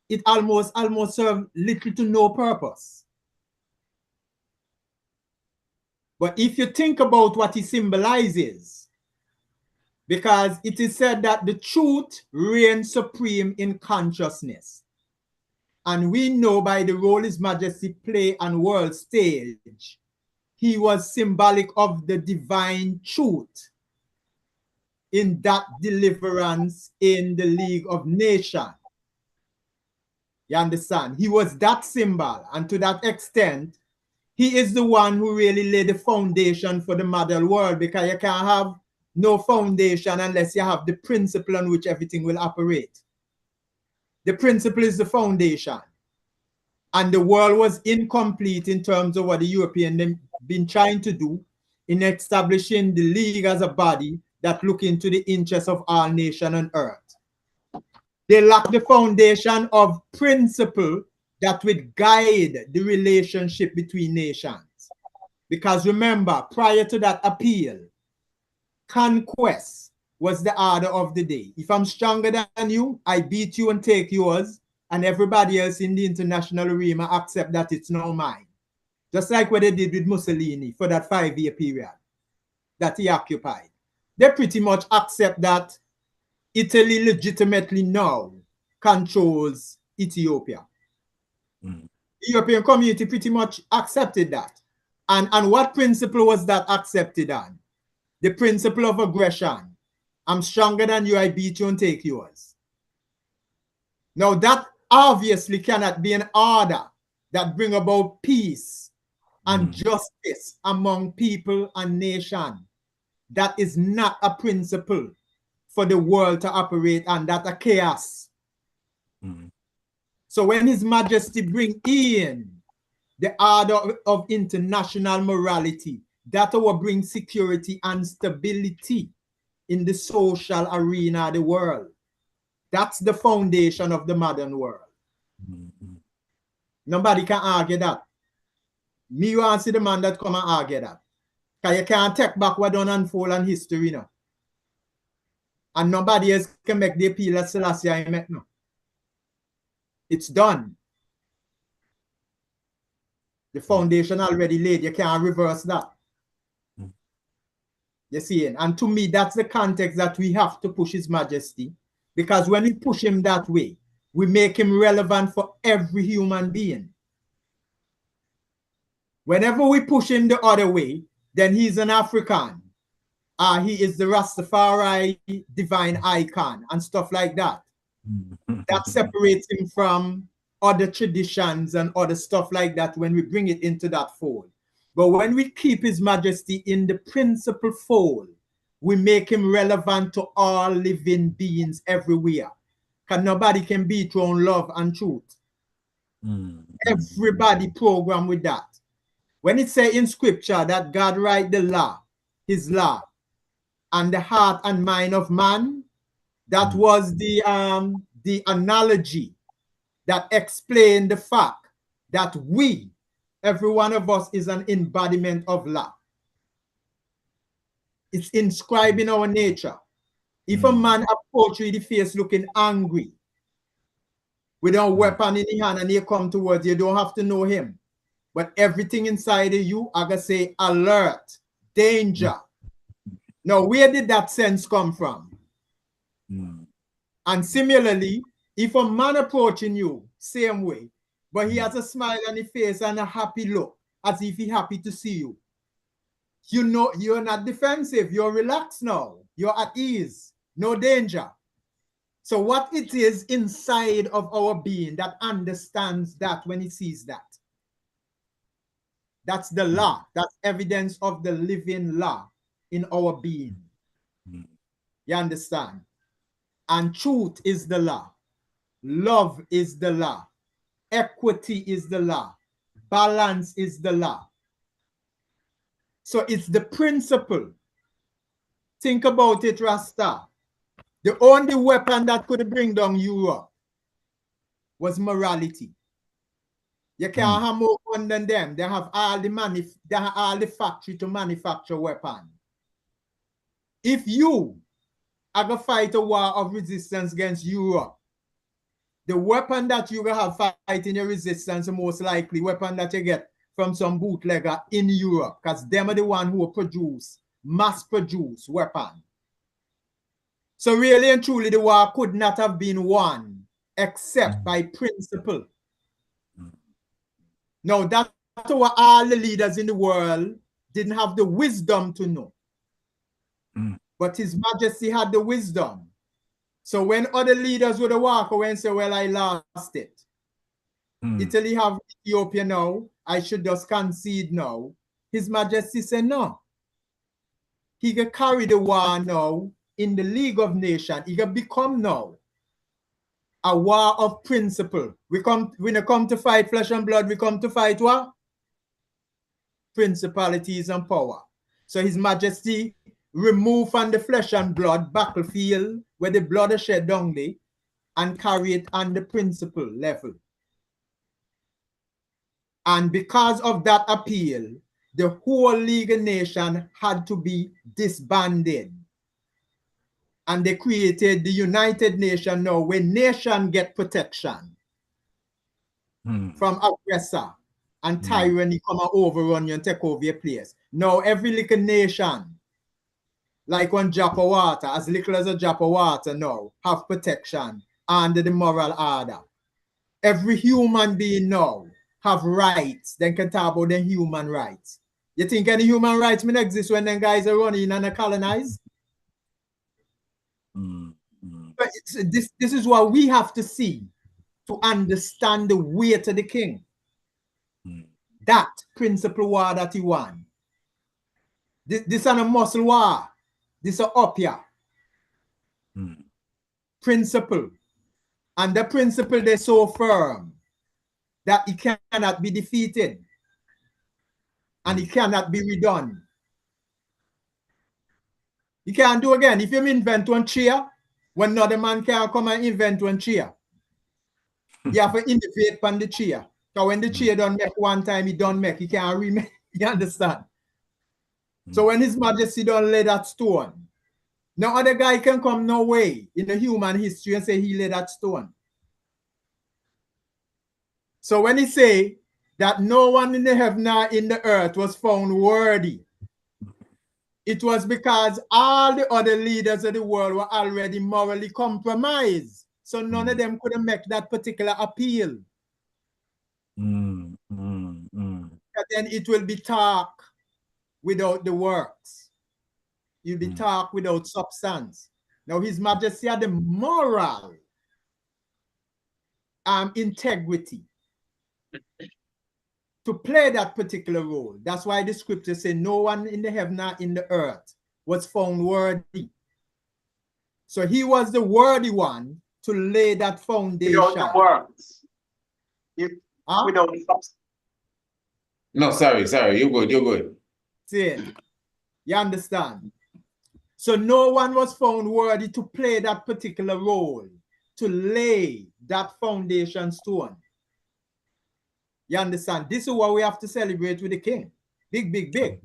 It almost serves little to no purpose. But if you think about what he symbolizes, because it is said that the truth reigns supreme in consciousness. And we know by the role His Majesty played on world stage, he was symbolic of the divine truth in that deliverance in the League of Nations. You understand? He was that symbol. And to that extent, he is the one who really laid the foundation for the modern world, because you can't have no foundation unless you have the principle on which everything will operate. The principle is the foundation. And the world was incomplete in terms of what the Europeans been trying to do in establishing the league as a body that look into the interests of all nations on earth. They lack the foundation of principle that would guide the relationship between nations. Because remember, prior to that appeal, conquest was the order of the day. If I'm stronger than you, I beat you and take yours, and everybody else in the international arena accept that it's now mine. Just like what they did with Mussolini for that 5-year period that he occupied. They pretty much accept that Italy legitimately now controls Ethiopia. The European community pretty much accepted that. And what principle was that accepted on? The principle of aggression. I'm stronger than you, I beat you and take yours. Now that obviously cannot be an order that bring about peace and justice among people and nation. That is not a principle for the world to operate, and that a chaos. So when His Majesty bring in the order of international morality, that will bring security and stability in the social arena of the world. That's the foundation of the modern world. Nobody can argue that. Me, you answer the man that come and argue that. Because you can't take back what done unfold in history now. And nobody else can make the appeal that Selassie I make now. It's done. The foundation already laid. You can't reverse that. You see, and to me, that's the context that we have to push His Majesty. Because when we push him that way, we make him relevant for every human being. Whenever we push him the other way, then he's an African. He is the Rastafari divine icon and stuff like that. That separates him from other traditions and other stuff like that when we bring it into that fold. But when we keep His Majesty in the principal fold, we make him relevant to all living beings everywhere. Because nobody can beat your own love and truth. Everybody programmed with that. When it says in scripture that God write the law, His law, and the heart and mind of man, that was the analogy that explained the fact that we, every one of us, is an embodiment of law. It's inscribed in our nature. If a man approach you in the face looking angry, with a weapon in the hand and he come towards you, you don't have to know him. But everything inside of you, I gotta say, alert, danger. Now, where did that sense come from? And similarly, if a man approaching you, same way, but he has a smile on his face and a happy look, as if he's happy to see you, you know you're not defensive, you're relaxed now, you're at ease, no danger. So what it is inside of our being that understands that when he sees that? That's the law. That's evidence of the living law in our being. You understand? And truth is the law. Love is the law. Equity is the law. Balance is the law. So it's the principle. Think about it, Rasta. The only weapon that could bring down Europe was morality. You can't have more gun than them. They have all the factory to manufacture weapons. If you are going to fight a war of resistance against Europe, the weapon that you're going to have fighting your resistance, the most likely weapon that you get from some bootlegger in Europe, because them are the one who produce, mass produce weapon. So really and truly, the war could not have been won except by principle. Now, that's what all the leaders in the world didn't have the wisdom to know. But His Majesty had the wisdom. So when other leaders would walk away and say, well, I lost it. Italy have Ethiopia now. I should just concede now. His Majesty said, no. He can carry the war now in the League of Nations. He can become now a war of principle. We don't come to fight flesh and blood. We come to fight what? Principalities and power. So His Majesty remove from the flesh and blood battlefield where the blood is shed down there and carry it on the principle level. And because of that appeal, the whole League of Nations had to be disbanded. And they created the United Nations now, where nations get protection from aggressor and tyranny come and overrun you and take over your place. Now every little nation, like one drop of water, as little as a drop of water now, have protection under the moral order. Every human being now have rights. Then can talk about the human rights. You think any human rights may exist when them guys are running and are colonized? But this is what we have to see to understand the weight of the king. That principle war that he won. This is a muscle war. This is up here. Principle. And the principle is so firm that it cannot be defeated. And it cannot be redone. You can't do again. If you invent one chair, when another man can come and invent one chair, you have to innovate on the chair. So when the chair don't make one time, it don't make. He can't remake. You understand? So when His Majesty don't lay that stone, no other guy can come no way in the human history and say he laid that stone. So when he say that no one in the heaven or in the earth was found worthy, it was because all the other leaders of the world were already morally compromised. So none of them could make that particular appeal. And then it will be talk without the works. You'll be talk without substance. Now His Majesty had the moral integrity to play that particular role. That's why the scriptures say no one in the heaven or in the earth was found worthy. So he was the worthy one to lay that foundation. Without the works. Without the substance. No, sorry, you're good. See it? You understand? So no one was found worthy to play that particular role, to lay that foundation stone. You understand? This is what we have to celebrate with the king. Big, big, big.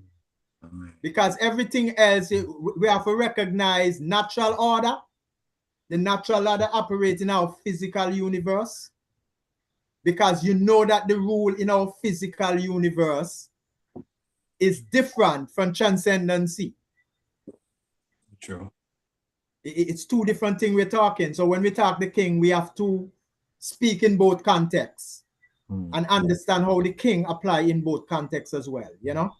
Because everything else, we have to recognize natural order. The natural order operates in our physical universe. because you know that the rule in our physical universe is different from transcendency. True. It's two different things we're talking. So when we talk the king, we have to speak in both contexts and understand how the king apply in both contexts as well, you know?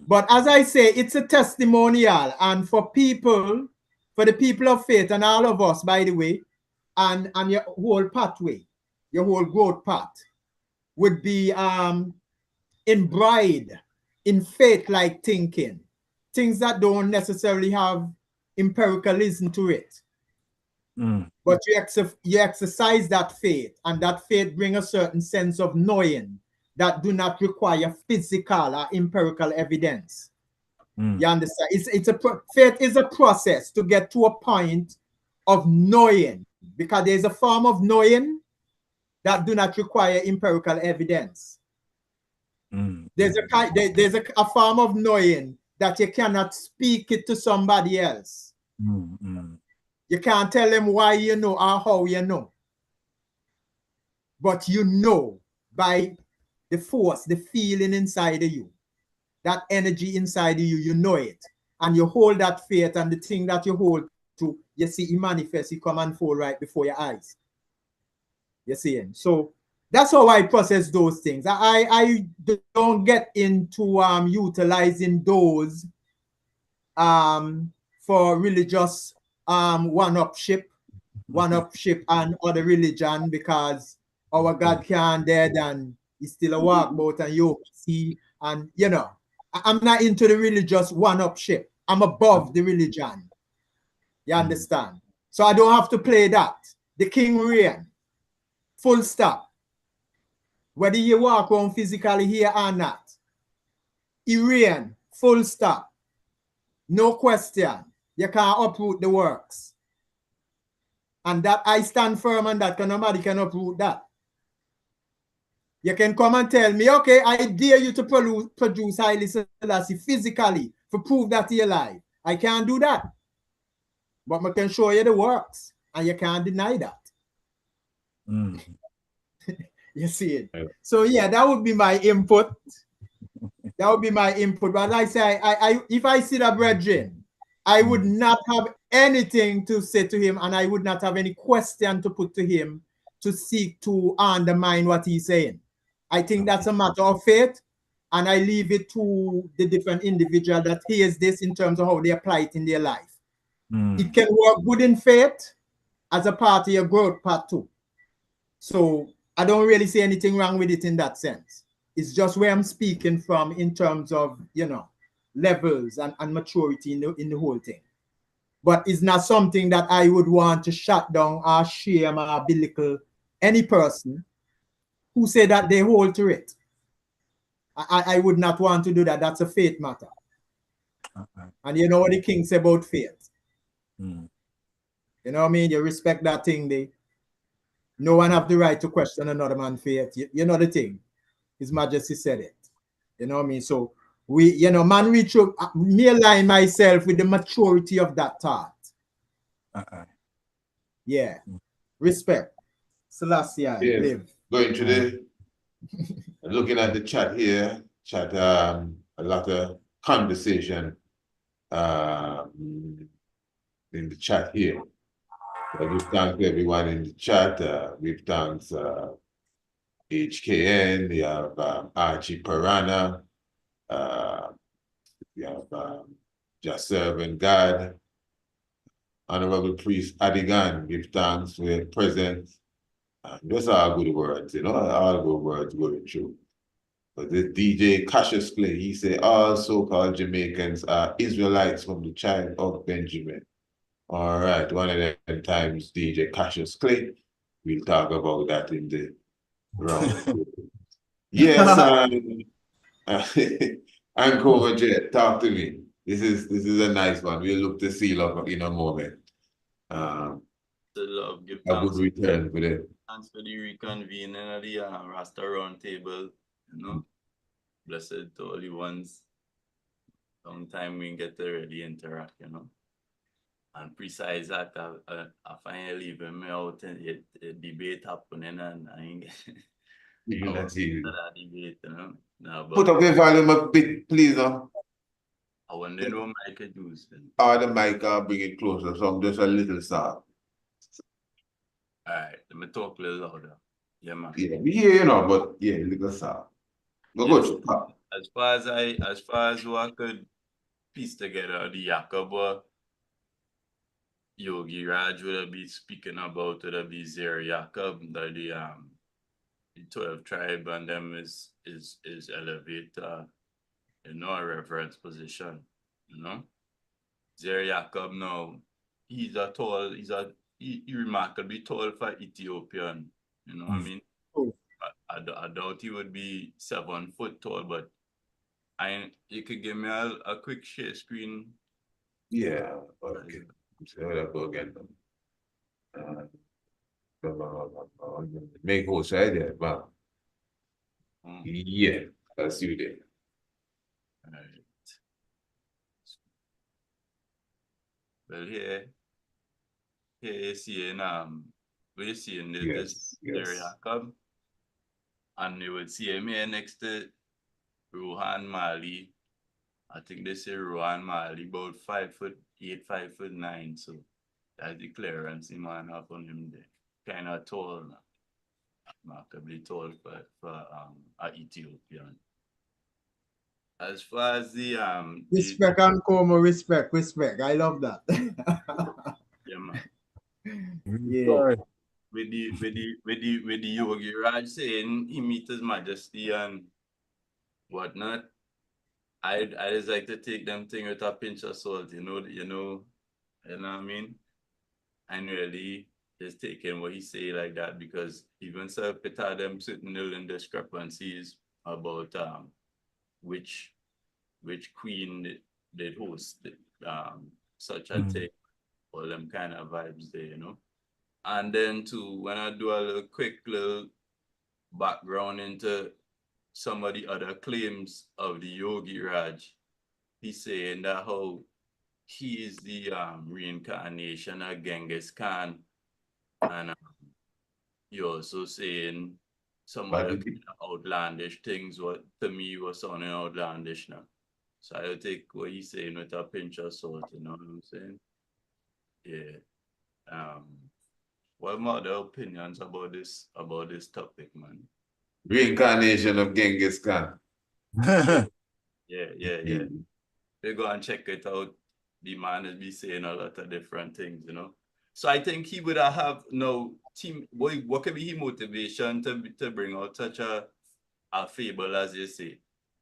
But as I say, it's a testimonial, and for people, for the people of faith and all of us, by the way, and your whole pathway, your whole growth path would be embroidered in faith-like thinking, things that don't necessarily have empiricalism to it. But you exercise that faith, and that faith brings a certain sense of knowing that do not require physical or empirical evidence. You understand? Faith is a process to get to a point of knowing, because there's a form of knowing that do not require empirical evidence. There's a form of knowing that you cannot speak it to somebody else. You can't tell them why you know or how you know. But you know by the force, the feeling inside of you, that energy inside of you, you know it. And you hold that faith, and the thing that you hold to, you see it manifest, it come and fall right before your eyes. You see it? So that's how I process those things. I don't get into utilizing those for religious one-upship and other religion, because our God can't dead and he's still a walkbout and you see, and you know, I'm not into the religious one-upship. I'm above the religion. You understand? So I don't have to play that. The king reign. Full stop. Whether you walk around physically here or not. He reign. Full stop. No question. You can't uproot the works. And that I stand firm on that, because nobody can uproot that. You can come and tell me, okay, I dare you to produce Haile Selassie physically to prove that you're alive. I can't do that. But I can show you the works, and you can't deny that. You see it? Yeah. So yeah, that would be my input. That would be my input. But like I say, if I see the brethren, I would not have anything to say to him, and I would not have any question to put to him to seek to undermine what he's saying. I think that's a matter of faith, and I leave it to the different individual that hears this in terms of how they apply it in their life. It can work good in faith as a part of your growth path too. So I don't really see anything wrong with it in that sense. It's just where I'm speaking from in terms of, you know, levels and maturity in the whole thing. But it's not something that I would want to shut down or shame or belittle any person who say that they hold to it. I would not want to do that. That's a faith matter. And you know what the king say about faith? You know what I mean? You respect that thing. No one have the right to question another man's faith. You know the thing. His Majesty said it. You know what I mean? So we, you know, man, reach up, me align myself with the maturity of that thought. Yeah. Respect. Selassie, live. Going to the looking at the chat here, a lot of conversation in the chat here. So we thank everyone in the chat. We thank HKN, we have Archie Parana, we have Just Serving God, Honorable Priest Adigan, give thanks for your presence. Those are good words, you know, all good words going through. But the DJ Cassius Clay, he said, all so-called Jamaicans are Israelites from the child of Benjamin. All right, one of them times DJ Cassius Clay. We'll talk about that in the round. Yes, Anchor Jet, talk to me. This is a nice one. We'll look to seal up in a moment. Love, give a good return for them. Thanks for the reconvening of the Rasta Round Table, you know. Blessed to all the ones. Long time we get to really interact, you know. And precise that I finally leaving me out and it debate happening and I ain't You I not was hear. that debate, you know. No, Put but up the volume a bit, please. I want to know my could use it. Or the mic bring it closer, so just a little sound. All right, let me talk a little louder. Yeah, man. Yeah, we hear you know, but yeah, little sound. Go Yes. good. As far as what I could piece together, the Yakoba Yogiraj will be speaking about will be Zer Yakob, that the 12 tribe and them is elevator, you know, a reverence position, you know. Zer Yakob now, he remarkably tall for Ethiopian, you know what I mean? Oh. I doubt he would be 7 foot tall, but you could give me a quick share screen. Yeah, okay. So that go again. Make whole side there, but yeah, that's you there. Right. Well, here you see we see in this area come, and you will see him here next to Rohan Mali. I think they say Rohan Mali about 5'8", 5'9". So that's the clearance the man have on him there. Kind of tall now. Remarkably tall for a Ethiopian. As far as the Respect and Como, respect. I love that. yeah, man. Yeah. With the Yogiraj saying he meet His Majesty and whatnot, I just like to take them thing with a pinch of salt, you know what I mean? And really just taking what he say like that, because even so it had them certain little discrepancies about which queen did host such a thing, all them kind of vibes there, you know. And then too, when I do a quick little background into some of the other claims of the Yogiraj, he's saying that how he is the reincarnation of Genghis Khan, and he also saying some other kind of outlandish things. What to me was sounding outlandish now. So I take what he's saying with a pinch of salt. You know what I'm saying? Yeah. What are my other opinions about this topic, man? Reincarnation of Genghis Khan. Yeah. They go and check it out. The man will be saying a lot of different things, you know. So I think he would have no team. What could be his motivation to bring out such a fable, as you say?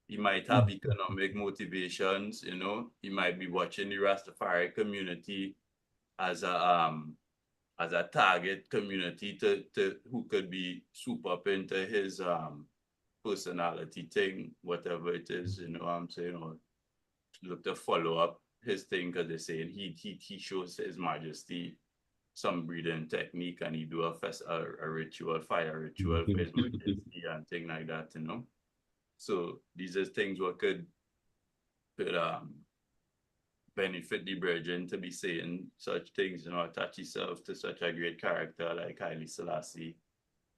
He might have economic motivations, you know. He might be watching the Rastafari community as a target community to who could be swoop up into his personality thing, whatever it is, you know what I'm saying, or look to follow up his thing, because they're saying he shows His Majesty some breathing technique, and he do a ritual, fire ritual for His Majesty and thing like that, you know. So these are things what could benefit the Virgin to be saying such things, you know, attach himself to such a great character like Haile Selassie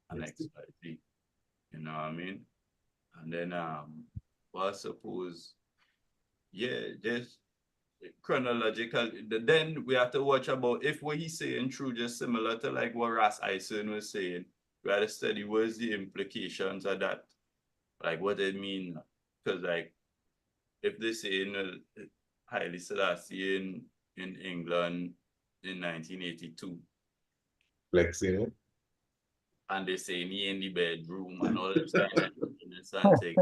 and XYZ. You know what I mean? And then well, I suppose, yeah, just chronological. Then we have to watch about if what he's saying true, just similar to like what Ras Ison was saying. We have to study what's the implications of that, like what it mean. Because like if they say Haile Selassie in England in 1982, Flexing it. and they say he in the bedroom and all this kind of something.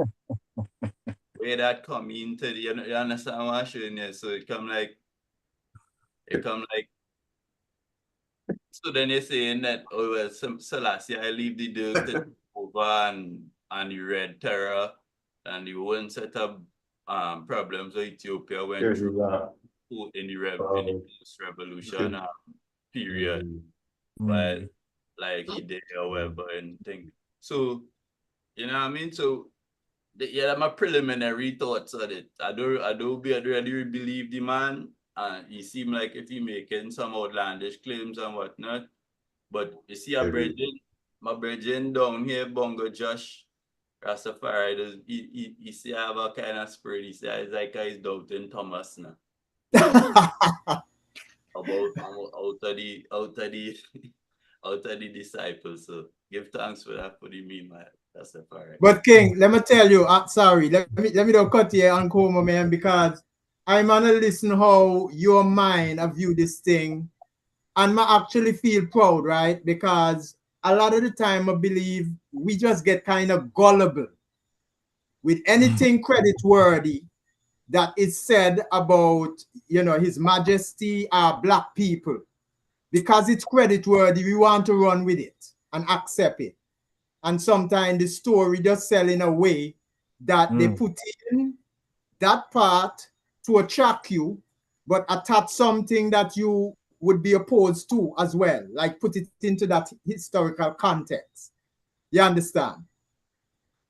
Where that come into the, you understand what I'm showing you? So it come like, so then they're saying that, oh, well, Selassie, I leave the Dirk to over and the Red Terror and the one set of problems with Ethiopia went through in the post-revolution period. But like he did, however, and think. So, you know what I mean? So, yeah, my preliminary thoughts on it. I don't really believe the man. he seemed like if he making some outlandish claims and whatnot. But you see, my brethren down here, Bongo Josh, Rastafari, he see I have a kind of spirit. He say it's like he's doubting Thomas now. About out of the out of the disciples. So give thanks for that for the me, man. Rastafari. But King, let me tell you, sorry, let me don't cut you on Como, man, because I'm gonna listen how your mind view this thing, and I actually feel proud, right? Because a lot of the time I believe we just get kind of gullible with anything credit-worthy that is said about, you know, His Majesty or Black people. Because it's credit-worthy, we want to run with it and accept it. And sometimes the story just sell in a way that they put in that part to attract you, but attach something that you would be opposed to as well, like put it into that historical context. You understand?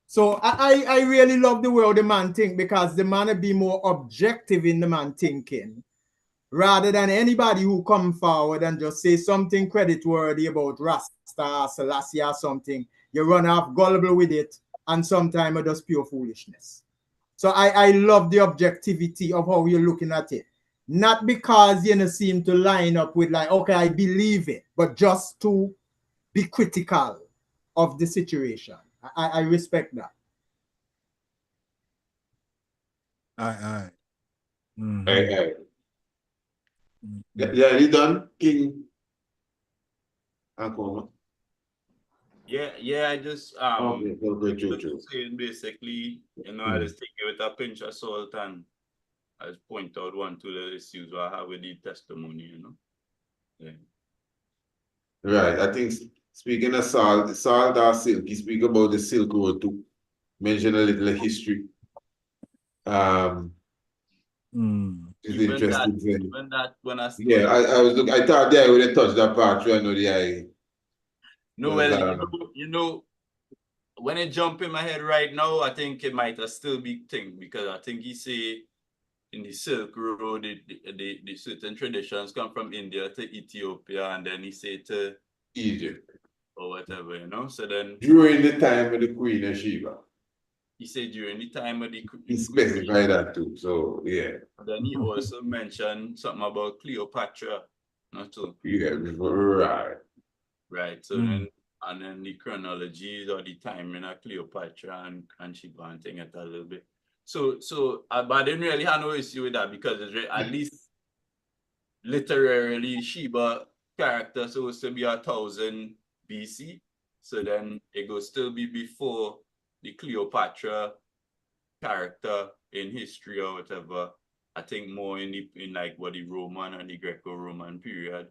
So I really love the way the man think, because the man be more objective in the man thinking, rather than anybody who come forward and just say something credit-worthy about Rasta, Selassie or something. You run off gullible with it, and sometimes it's just pure foolishness. So I love the objectivity of how you're looking at it. Not because you know seem to line up with like, okay, I believe it, but just to be critical of the situation. I respect that. Aye. Aye. Yeah, you done, King Akoma? Yeah, I just Okay, true. saying basically, you know, I just take it with a pinch of salt and I just point out one to the issues I have with the testimony, you know. Yeah. Right. I think speaking of salt or silk, you speak about the Silk Road to mention a little history. It's interesting. Even that when I Yeah, I was look. I thought I would have touched that part. I know the eye. No, well, you know, when it jump in my head right now, I think it might still be thing, because I think he say in the Silk Road, the certain traditions come from India to Ethiopia, and then he say to Egypt or whatever, you know. So then during the time of the Queen of Sheba. he said during the time of the He specified that too. So yeah. Then he also mentioned something about Cleopatra, not too. Yeah, right. Right. So then the chronology or the timing of Cleopatra and Sheba and thing it a little bit. So but I didn't really have no issue with that, because it's at least literally Sheba character supposed to be 1000 BC. So then it will still be before the Cleopatra character in history or whatever. I think more in like what the Roman and the Greco-Roman period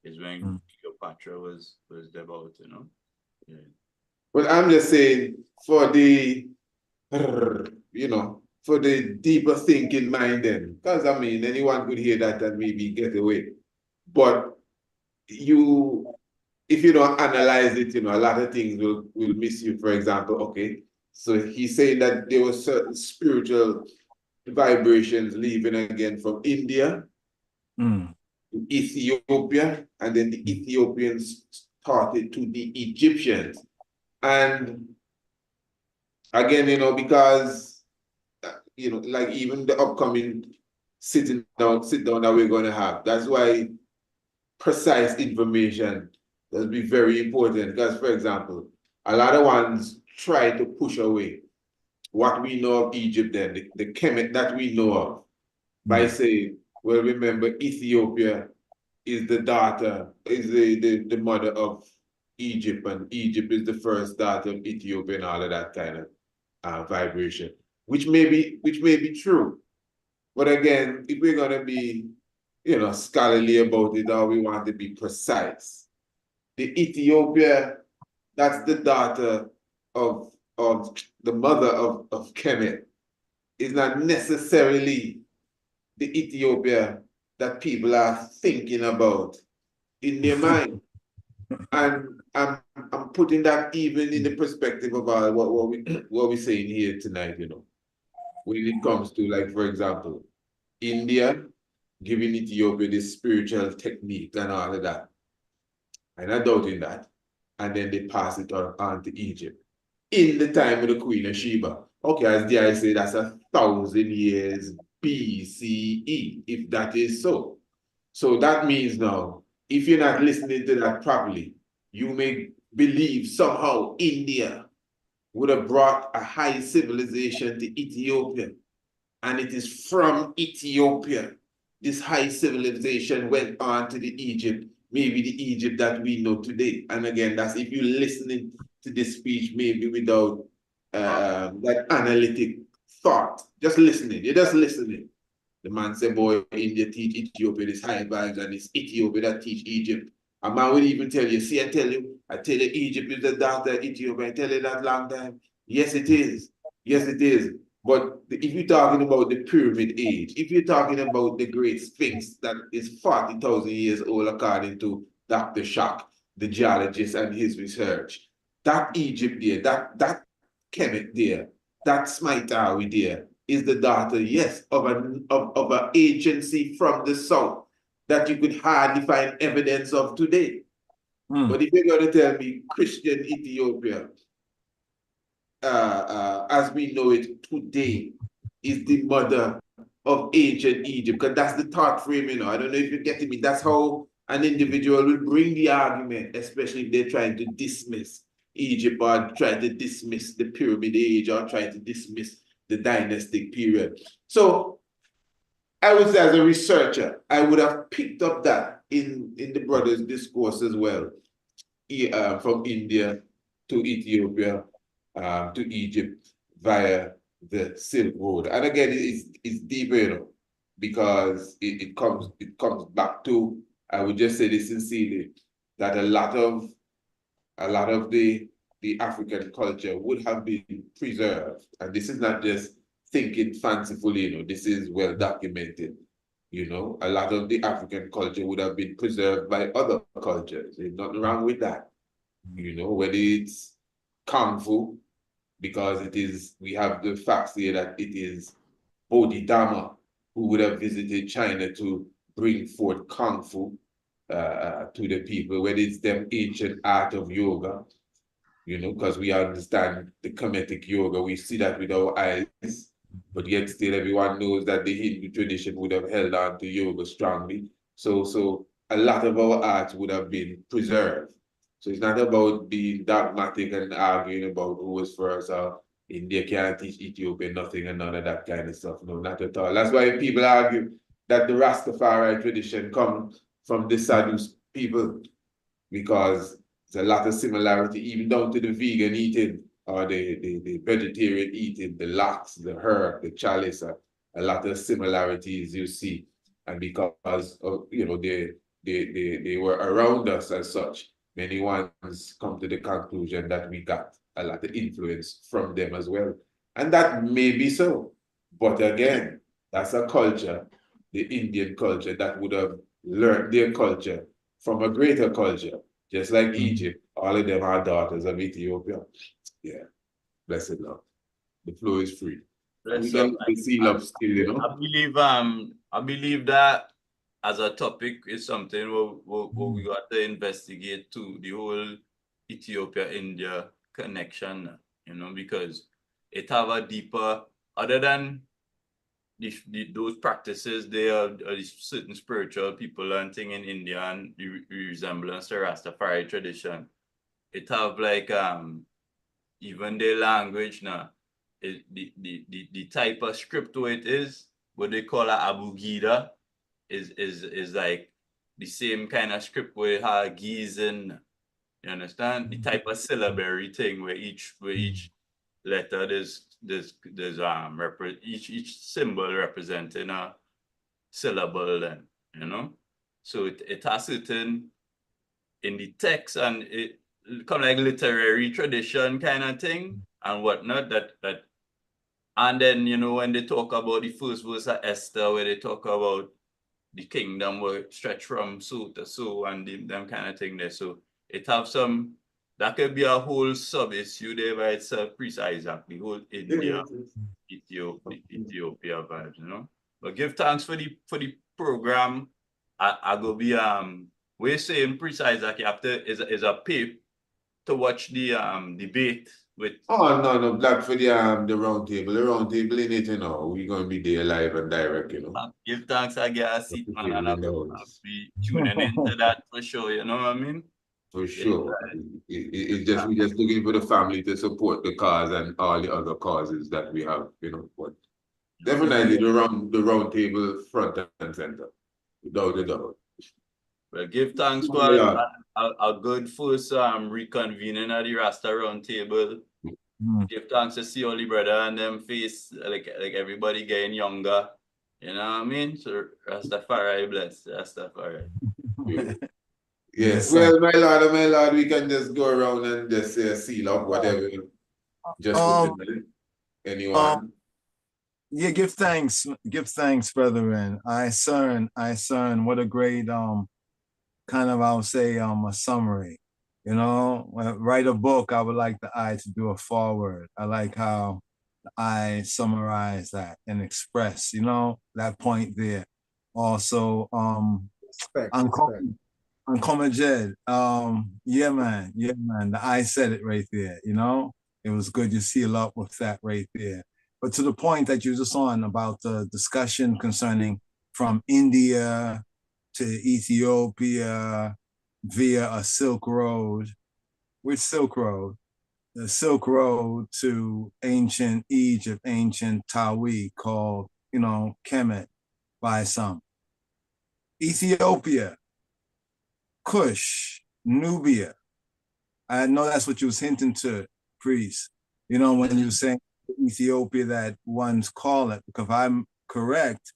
is when Cleopatra was developed, you know. Yeah. Well, I'm just saying for the for the deeper thinking mind then, because I mean anyone could hear that and maybe get away. But if you don't analyze it, a lot of things will miss you. For example, okay, so he's saying that there were certain spiritual vibrations leaving again from India, Ethiopia, and then the Ethiopians started to the Egyptians. And again, because like even the upcoming sit down that we're going to have, that's why precise information will be very important. Because, for example, a lot of ones try to push away what we know of Egypt, then the Kemet that we know of, by saying, well, remember, Ethiopia is the mother of Egypt, and Egypt is the first daughter of Ethiopia, and all of that kind of vibration, which may be true. But again, if we're gonna be, scholarly about it, or we want to be precise, the Ethiopia, that's the daughter of the mother of Kemet, is not necessarily the Ethiopia that people are thinking about in their mind. And I'm putting that even in the perspective of what we're saying here tonight, when it comes to, like, for example, India, giving Ethiopia this spiritual technique and all of that. I'm not doubting that. And then they pass it on to Egypt. In the time of the Queen of Sheba. Okay, as I say, that's 1,000 years BCE, if that is so. So that means now, if you're not listening to that properly, you may believe somehow India would have brought a high civilization to Ethiopia. And it is from Ethiopia this high civilization went on to the Egypt, maybe the Egypt that we know today. And again, that's if you're listening to this speech, maybe without that analytic thought, just listening. You're just listening. The man said, boy, India teach Ethiopia this high vibes, and it's Ethiopia that teach Egypt. A man would even tell you, see, I tell you, Egypt is the daughter of Ethiopia. I tell you that long time. Yes, it is. Yes, it is. But if you're talking about the pyramid age, if you're talking about the Great Sphinx that is 40,000 years old, according to Dr. Shock, the geologist and his research, that Egypt there, that Kemet there, that Smitawi there, is the daughter, yes, of an agency from the south that you could hardly find evidence of today. But if you're going to tell me Christian Ethiopia, as we know it today, is the mother of ancient Egypt, because that's the thought frame, you know. I don't know if you're getting me. That's how an individual will bring the argument, especially if they're trying to dismiss Egypt or try to dismiss the pyramid age or try to dismiss the dynastic period. So I would say, as a researcher, I would have picked up that in the brother's discourse as well, from India to Ethiopia to Egypt via the Silk Road. And again, it's deeper, you know, because it comes back to, I would just say this sincerely, that a lot of the African culture would have been preserved. And this is not just thinking fancifully, you know, this is well documented. You know, a lot of the African culture would have been preserved by other cultures. There's nothing wrong with that. You know, whether it's Kung Fu, because it is, we have the facts here that it is Bodhidharma who would have visited China to bring forth Kung Fu to the people, whether it's them ancient art of yoga, you know, because we understand the Kemetic yoga, we see that with our eyes, but yet still everyone knows that the Hindu tradition would have held on to yoga strongly. So a lot of our arts would have been preserved. So it's not about being dogmatic and arguing about who was first or India can't teach Ethiopia nothing and none of that kind of stuff. No, not at all. That's why people argue that the Rastafari tradition comes from the Sadhu people, because there's a lot of similarity, even down to the vegan eating or the vegetarian eating, the lax, the herb, the chalice, a lot of similarities you see. And because of, you know, they were around us as such, many ones come to the conclusion that we got a lot of influence from them as well. And that may be so. But again, that's a culture, the Indian culture, that would have learned their culture from a greater culture. Just like Egypt, all of them are daughters of Ethiopia. Yeah, blessed Lord. The floor is free. And we can seal up still, you know. I believe that as a topic is something we got to investigate too, the whole Ethiopia-India connection, you know, because it have a deeper, other than those practices, there are certain spiritual people and thing in India and the resemblance to Rastafari tradition. It have like even their language now, the type of script it is, what they call a Abugida, is like the same kind of script where have Gizin, you understand? The type of syllabary thing where each letter there's each symbol representing a syllable, then, you know. So it has certain in the text, and it kind of like literary tradition kind of thing and whatnot, that and then, you know, when they talk about the first verse of Esther, where they talk about the kingdom will stretch from so to so and them kind of thing there. So it have some, that could be a whole sub-issue there by itself, Priest Isaac, the whole India, Ethiopia vibes, you know. But give thanks for the program. I go be we're saying precise that you have to is a pay to watch the debate with Oh no, black for the round table. The round table in it, you know. We're gonna be there live and direct, you know. give thanks I get a seat, man, and I'll be tuning into that for sure, you know what I mean? For sure. We're just looking for the family to support the cause and all the other causes that we have, you know. But definitely the round table front and center. Without a doubt. Well, give thanks for a good first reconvening at the Rasta Round Table. Give thanks to see all the brother and them face like everybody getting younger. You know what I mean? So Rastafari bless. Rastafari. Yes. Well, my lord, we can just go around and just seal up whatever. Just anyone. Yeah, give thanks, brethren. I CERN, what a great kind of, I would say, a summary. You know, when I write a book, I would like the I to do a foreword. I like how I summarize that and express, you know, that point there. Also, Uncommon Jed, yeah, man, the I said it right there, you know. It was good you seal up with that right there. But to the point that you just on about the discussion concerning from India to Ethiopia via a Silk Road. Which Silk Road? The Silk Road to ancient Egypt, ancient Tawi, called, you know, Kemet by some. Ethiopia, Kush, Nubia. I know that's what you was hinting to, priest. You know, when you were saying Ethiopia that ones call it, because if I'm correct,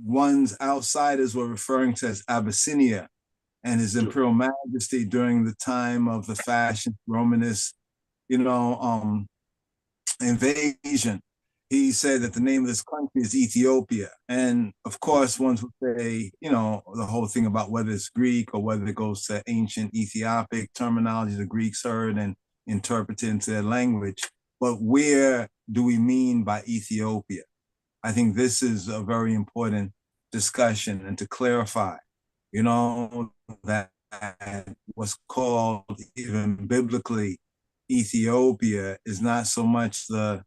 one's outsiders were referring to as Abyssinia and His Imperial Majesty during the time of the fascist Romanist, you know, invasion. He said that the name of this country is Ethiopia. And of course, one would say, you know, the whole thing about whether it's Greek or whether it goes to ancient Ethiopic terminology the Greeks heard and interpreted into their language. But where do we mean by Ethiopia? I think this is a very important discussion and to clarify, you know, that what's called even biblically Ethiopia is not so much the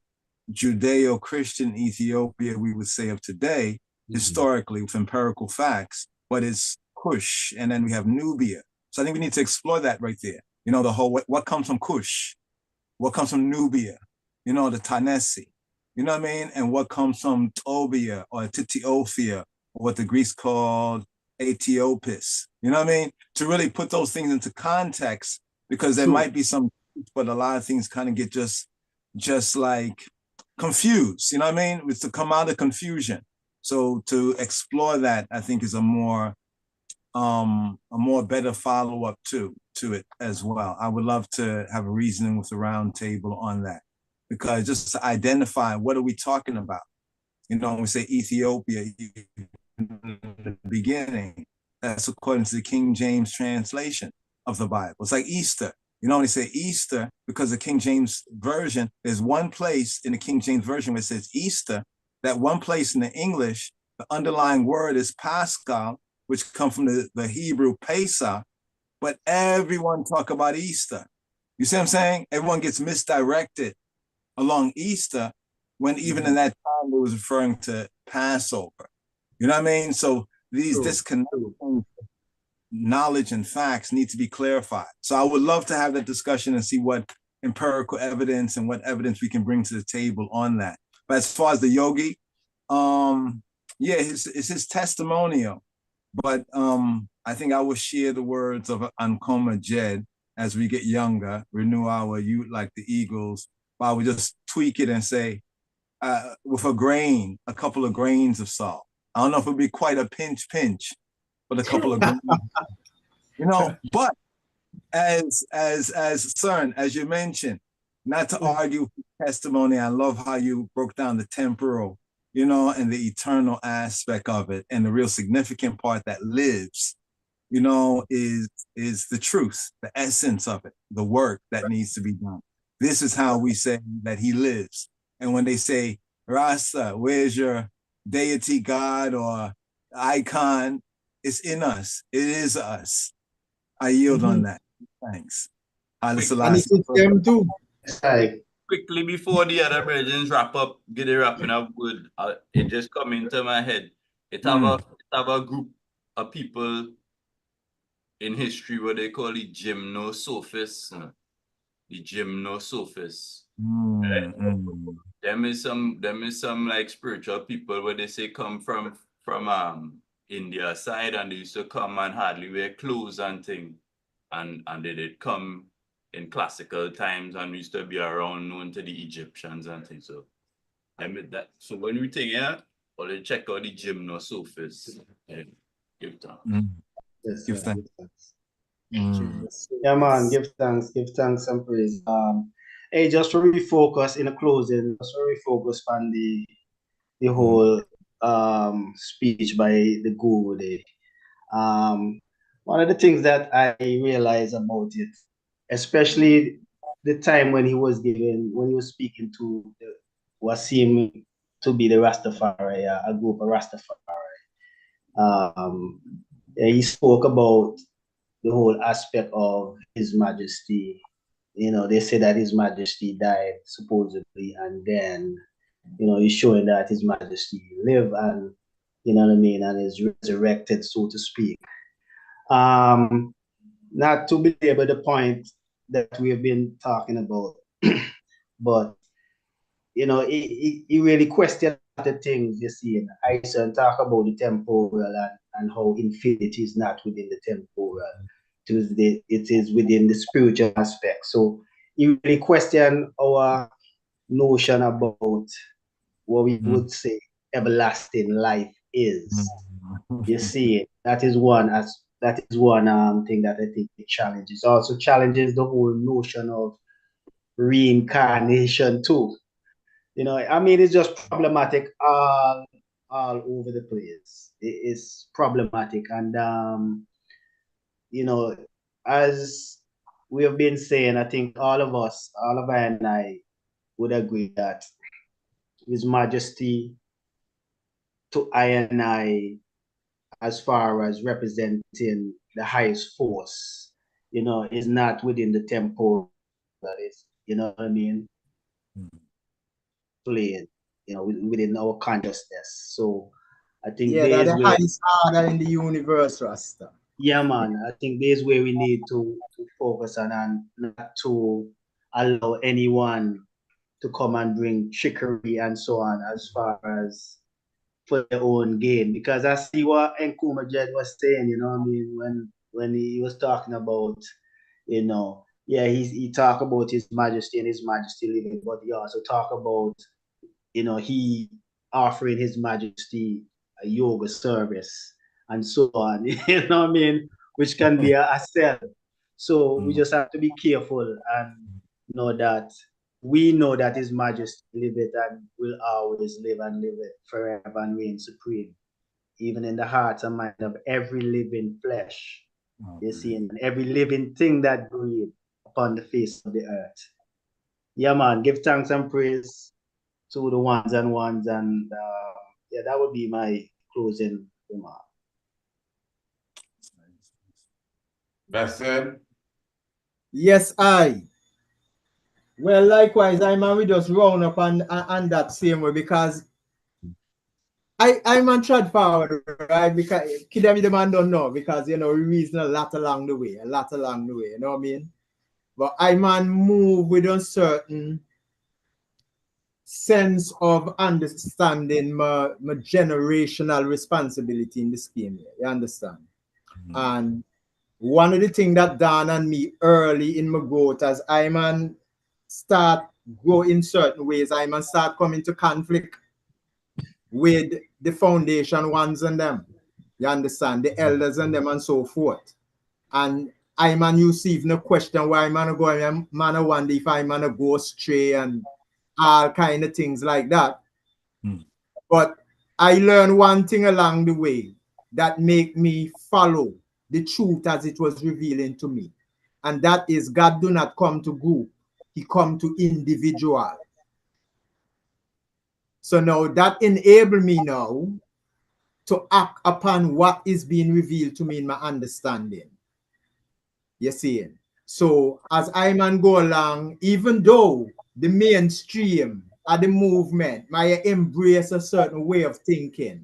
Judeo-Christian Ethiopia we would say of today, historically with empirical facts, but it's Kush, and then we have Nubia. So I think we need to explore that right there. You know, the whole, what comes from Kush? What comes from Nubia? You know, the Tanesi. You know what I mean? And what comes from Tobia or Titiophia, or what the Greeks called Aethiopis. You know what I mean? To really put those things into context, because there might be some, but a lot of things kind of get just like confused. You know what I mean? It's to come out of confusion. So to explore that, I think is a more better follow-up to it as well. I would love to have a reasoning with the round table on that, because just to identify what are we talking about. You know, when we say Ethiopia in the beginning, that's according to the King James translation of the Bible. It's like Easter. You know, when they say Easter, because the King James Version, there's one place in the King James Version where it says Easter. That one place in the English, the underlying word is Pascal, which comes from the Hebrew Pesach, but everyone talk about Easter. You see what I'm saying? Everyone gets misdirected along Easter when even in that time it was referring to Passover. You know what I mean? So these disconnections, knowledge and facts need to be clarified. So I would love to have that discussion and see what empirical evidence and what evidence we can bring to the table on that. But as far as the yogi, yeah, it's his testimonial. But I think I will share the words of Ankoma Jed as we get younger, renew our youth like the eagles. But I would just tweak it and say, with a couple of grains of salt. I don't know if it would be quite a pinch, but a couple of grains, you know. But as CERN, as you mentioned, not to argue testimony. I love how you broke down the temporal, you know, and the eternal aspect of it, and the real significant part that lives, you know, is the truth, the essence of it, the work that needs to be done. This is how we say that he lives. And when they say, Rasta, where's your deity, God, or icon. It's in us. It is us. I yield on that. Thanks. Haile Quick. And it Selassie. is them too. Right. Quickly before the other virgins wrap up, get it wrapping up good. It just come into my head. It have a group of people in history what they call the gymnosophists. The gymnosophists. Them is some like spiritual people where they say come from India side, and they used to come and hardly wear clothes and thing. And they did come in classical times and used to be around known to the Egyptians and things. So so when we take or they check out the gymnosophists. Give thanks. Yes, Give sir. thanks. Yeah, man, give thanks and praise. Hey, just to refocus in a closing, just to refocus on the whole speech by the guru there. One of the things that I realized about it, especially the time when he was speaking to what seemed to be the Rastafari, a group of Rastafari. He spoke about the whole aspect of His Majesty. You know, they say that His Majesty died supposedly, and then, you know, he's showing that His Majesty live, and you know what I mean, and is resurrected, so to speak. Not to belabor the point that we have been talking about, but you know, he really questioned the things you see. And Eisen talk about the temporal and how infinity is not within the temporal. It is within the spiritual aspect. So he really questioned our notion about what we would say everlasting life is. You see, that is one thing that I think it challenges. Also challenges the whole notion of reincarnation too. You know, I mean, it's just problematic all over the place. It's problematic, and you know, as we have been saying, I think all of I and I would agree that His Majesty to I and I, as far as representing the highest force, you know, is not within the temporal. That is, you know what I mean? Playing, you know, within our consciousness. So I think Yeah, that's there's the where, highest order in the universe, Rasta. yeah, man, I think there's where we need to focus on, and not to allow anyone to come and bring trickery and so on as far as for their own gain. Because I see what Nkrumah Jed was saying, you know what I mean, when he was talking about, you know, yeah, he talked about His Majesty and His Majesty living, but he also talked about, you know, he offering His Majesty a yoga service and so on, you know what I mean, which can be a sell. So we just have to be careful and know that we know that His Majesty live it and will always live and live it forever and reign supreme, even in the heart and mind of every living flesh. You see, and every living thing that breathes upon the face of the earth. Yeah, man, give thanks and praise to the ones, and yeah, that would be my closing remark. Bassem? Yes, I. Well, likewise, we just round up on that same way, because I'm on trod forward, right? Because the man don't know, because you know we reason a lot along the way, you know what I mean? But I man move with a certain sense of understanding my generational responsibility in this game here. You understand? And one of the things that dawned on me early in my growth, as I man start grow in certain ways, I man start coming to conflict with the foundation ones and them. You understand? The elders and them and so forth. And I man used to even question why man go, man wonder if I man go astray and all kind of things like that. But I learned one thing along the way that make me follow the truth as it was revealing to me. And that is, God do not come to group, He come to individual. So now that enables me now to act upon what is being revealed to me in my understanding. You see? So as I man go along, even though the mainstream of the movement might embrace a certain way of thinking,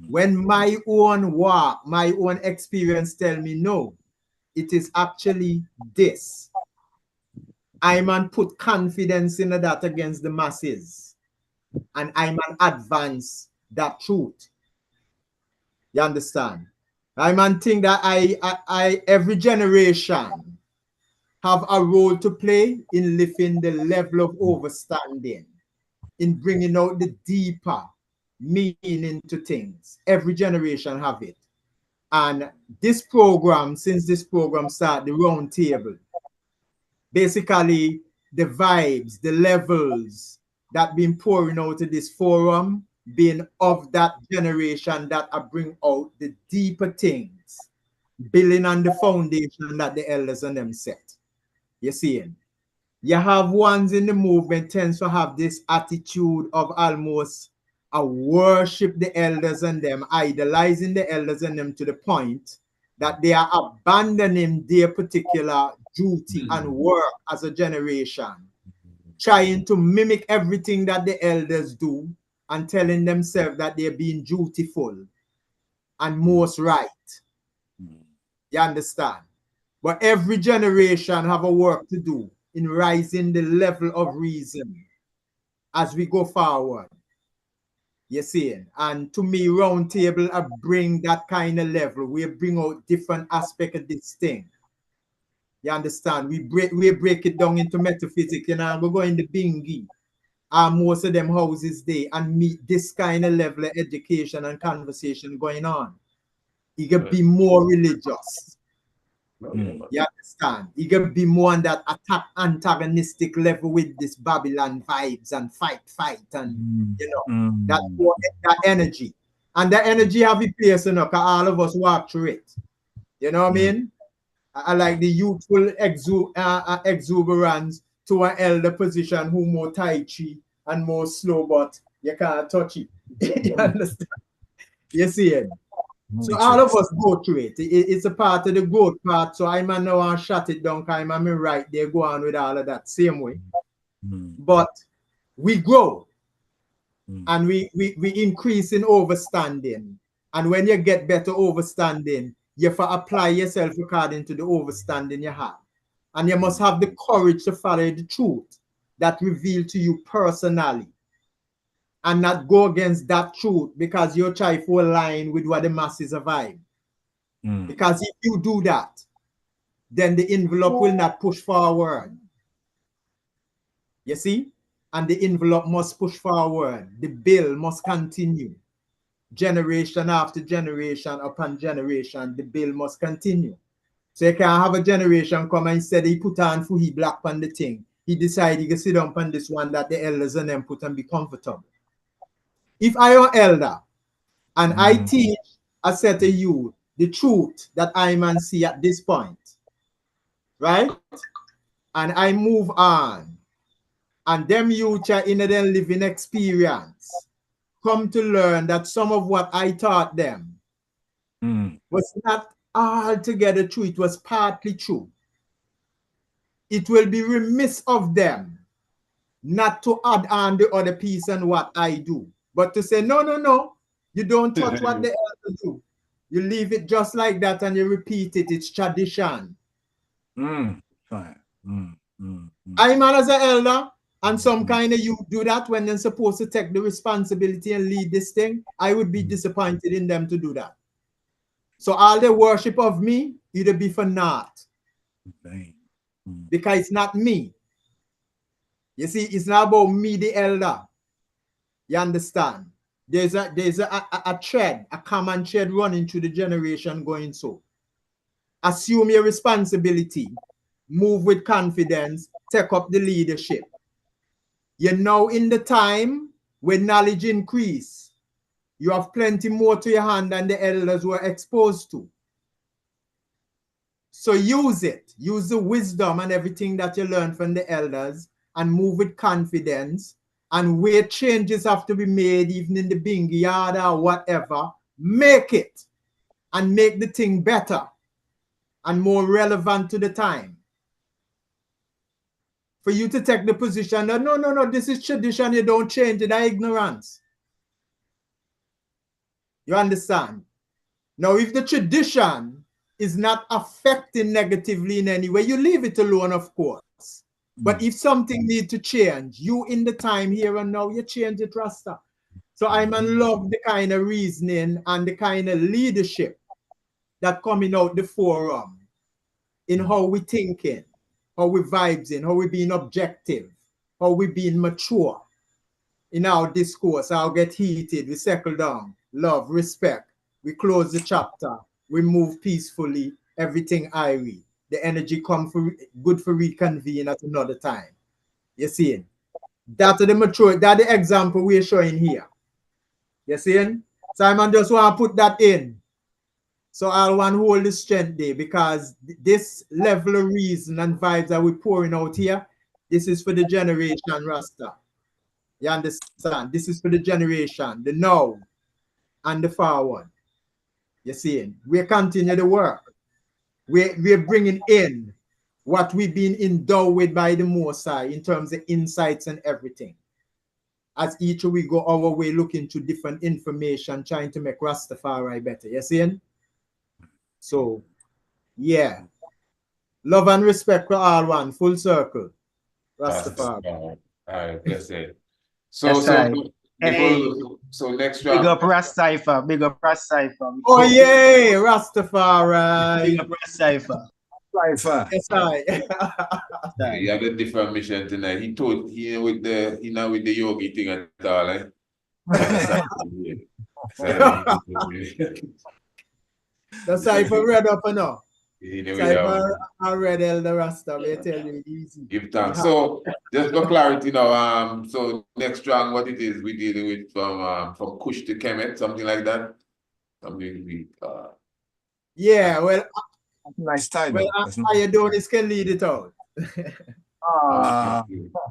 when my own walk, my own experience tell me no, it is actually this. I man put confidence in that against the masses, and I man advance that truth. You understand? I man think that I every generation have a role to play in lifting the level of overstanding, in bringing out the deeper meaning to things. Every generation have it. And this program, since this program started, the round table, basically the vibes, the levels that been pouring out of this forum, being of that generation that I bring out the deeper things, building on the foundation that the elders and them set. You see, you have ones in the movement tends to have this attitude of almost a worship the elders and them, idolizing the elders and them to the point that they are abandoning their particular duty and work as a generation, trying to mimic everything that the elders do and telling themselves that they're being dutiful and most right. You understand? But every generation have a work to do in rising the level of reason as we go forward. You see, and to me, round table, I bring that kind of level. We bring out different aspects of this thing. You understand? We break it down into metaphysics, you know, we go in the bingy. Most of them houses there and meet this kind of level of education and conversation going on. You can be more religious. You understand? You can be more on that antagonistic level with this Babylon vibes and fight, and you know, that energy. And that energy have a place, you know, because all of us walk through it. You know what I mean? I like the youthful exuberance to an elder position who more Tai Chi and more slow, but you can't touch it. You understand? You see it? So all of us go through it. It's a part of the growth part. So I might know and shut it down because I'm right there, go on with all of that same way. But we grow and we increase in overstanding. And when you get better overstanding, you have to apply yourself according to the overstanding you have. And you must have the courage to follow the truth that revealed to you personally. And not go against that truth because you're trying to align with what the masses are vibe. Because if you do that, then the envelope will not push forward. You see? And the envelope must push forward. The bill must continue. Generation after generation upon generation, the bill must continue. So you can't have a generation come and say he put on for he black on the thing. He decided he can sit down on this one that the elders and them put and be comfortable. If I am elder and I teach a set of you the truth that I man see at this point, right? And I move on, and them youth are in their living experience come to learn that some of what I taught them was not altogether true, it was partly true. It will be remiss of them not to add on the other piece and what I do, but to say, no, you don't touch what the elders do. You leave it just like that and you repeat it. It's tradition. I man as an elder, and some kind of you do that when they're supposed to take the responsibility and lead this thing, I would be disappointed in them to do that. So all the worship of me, it'll be for naught. Because it's not me. You see, it's not about me, the elder. You understand? There's a thread, a common thread running through the generation going so. Assume your responsibility, move with confidence, take up the leadership. You're now in the time when knowledge increase. You have plenty more to your hand than the elders were exposed to. So use it. Use the wisdom and everything that you learn from the elders and move with confidence and where changes have to be made, even in the bingy yard or whatever, make it and make the thing better and more relevant to the time. For you to take the position that no, this is tradition, you don't change it, that's ignorance. You understand? Now, if the tradition is not affecting negatively in any way, you leave it alone, of course. But if something needs to change, you in the time here and now, you change it, Rasta. So I love the kind of reasoning and the kind of leadership that coming out the forum in how we thinking, how we vibing, how we being objective, how we being mature in our discourse. I'll get heated, we settle down, love, respect. We close the chapter, we move peacefully, everything I read. The energy come for good for reconvene at another time. You see? That's the mature, that's the example we're showing here. You see? Simon just want to put that in. So I'll want to hold the strength there because this level of reason and vibes that we're pouring out here, this is for the generation, Rasta. You understand? This is for the generation, the now and the forward. You see? We're continuing the work. We're bringing in what we've been endowed with by the Most High in terms of insights and everything. As each we go our way looking to different information, trying to make Rastafari better. You see? So, yeah. Love and respect for all one, full circle. Rastafari. All right, bless it. That's right. So next Big round. up Rastafari, big up Rastafari. Oh yeah, Rastafari. Big up Rastafari. Yes, I. He had a different mission tonight. He told he with the yogi thing at all, eh? The cipher read up enough. Cipher I read Elder Rasta. They tell you easy. Give thanks. So just for clarity now, so next round, what it is we're dealing with from Kush to Kemet, something like that. Something we yeah, well, nice title. Well, Adonis can lead it out.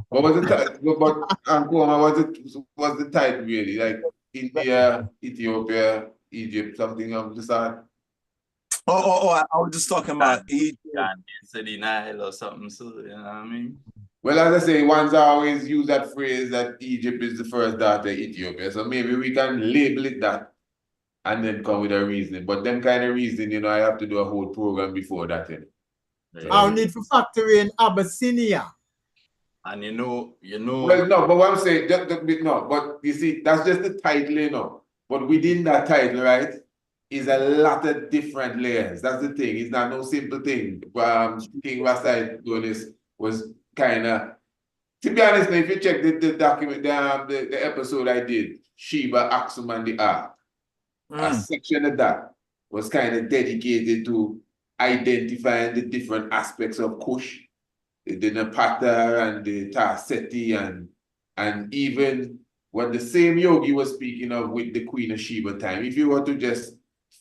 What was the title? But Ankoma, what's the title really? Like India, Ethiopia, Egypt, something of the sort? I was just talking about Egypt. Nile or something, so you know what I mean? Well, as I say, ones always use that phrase that Egypt is the first daughter of Ethiopia. So maybe we can label it that and then come with a reasoning. But them kind of reasoning, I have to do a whole program before that. Yeah. I'll need to factor in Abyssinia. And you know. Well, no, but what I'm saying, but you see, that's just the title, But within that title, right, is a lot of different layers. That's the thing. It's not no simple thing. King Rasta was kind of, to be honest, if you check the document, the episode I did, Sheba, Aksum, and the Ark, a section of that was kind of dedicated to identifying the different aspects of Kush, the Napata and the Tarseti, and even what the same yogi was speaking of with the Queen of Sheba time. If you were to just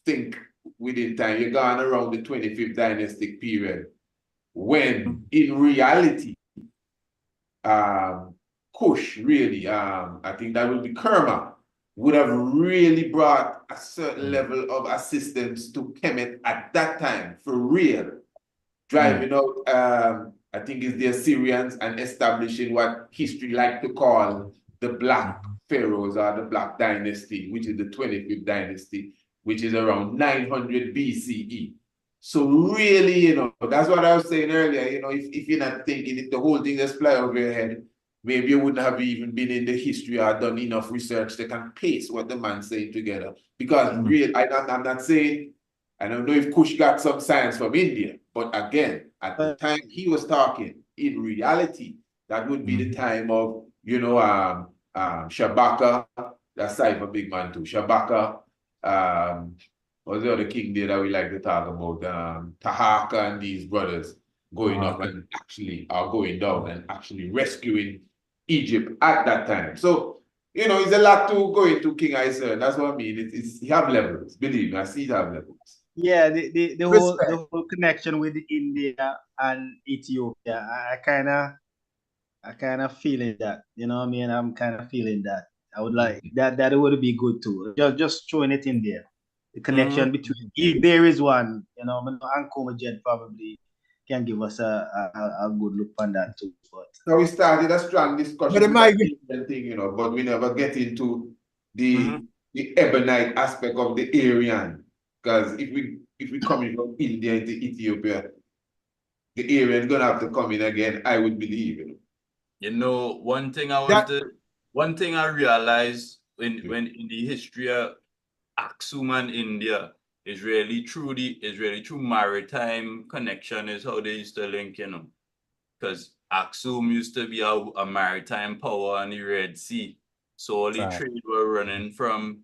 think within time, you're gone around the 25th dynastic period, when in reality, Kush really, I think that would be Kerma, would have really brought a certain level of assistance to Kemet at that time, for real. Driving out, I think it's the Assyrians and establishing what history like to call the Black Pharaohs or the Black Dynasty, which is the 25th dynasty, which is around 900 BCE. So really, that's what I was saying earlier, if you're not thinking, if the whole thing just fly over your head, maybe you wouldn't have even been in the history or done enough research that can pace what the man's saying together. Because I'm not saying, I don't know if Kush got some science from India, but again, at the time he was talking, in reality, that would be the time of, Shabaka, that's Cypher big man too, Shabaka, what's the other king there that we like to talk about, Tahaka and these brothers going up and actually are going down and actually rescuing Egypt at that time. So, it's a lot to go into King Isa. That's what I mean. It's you have levels, believe me, I see it have levels. Yeah, the whole connection with India and Ethiopia, I kind of feeling that, you know what I mean? I'm kind of feeling that. I would like that would be good too. Just throwing it in there. The connection between, if there is one, you know, Uncle Jen probably can give us a good look on that too. But So we started a strong discussion But it with might that Indian thing, you know, but we never get into the Ebonite aspect of the Aryan. Because if we coming from India into Ethiopia, the Aryan gonna have to come in again, I would believe, you know. You know, one thing I realized when in the history of Aksum and India is really true maritime connection is how they used to link, you know. Because Aksum used to be a maritime power on the Red Sea. So all the trade were running from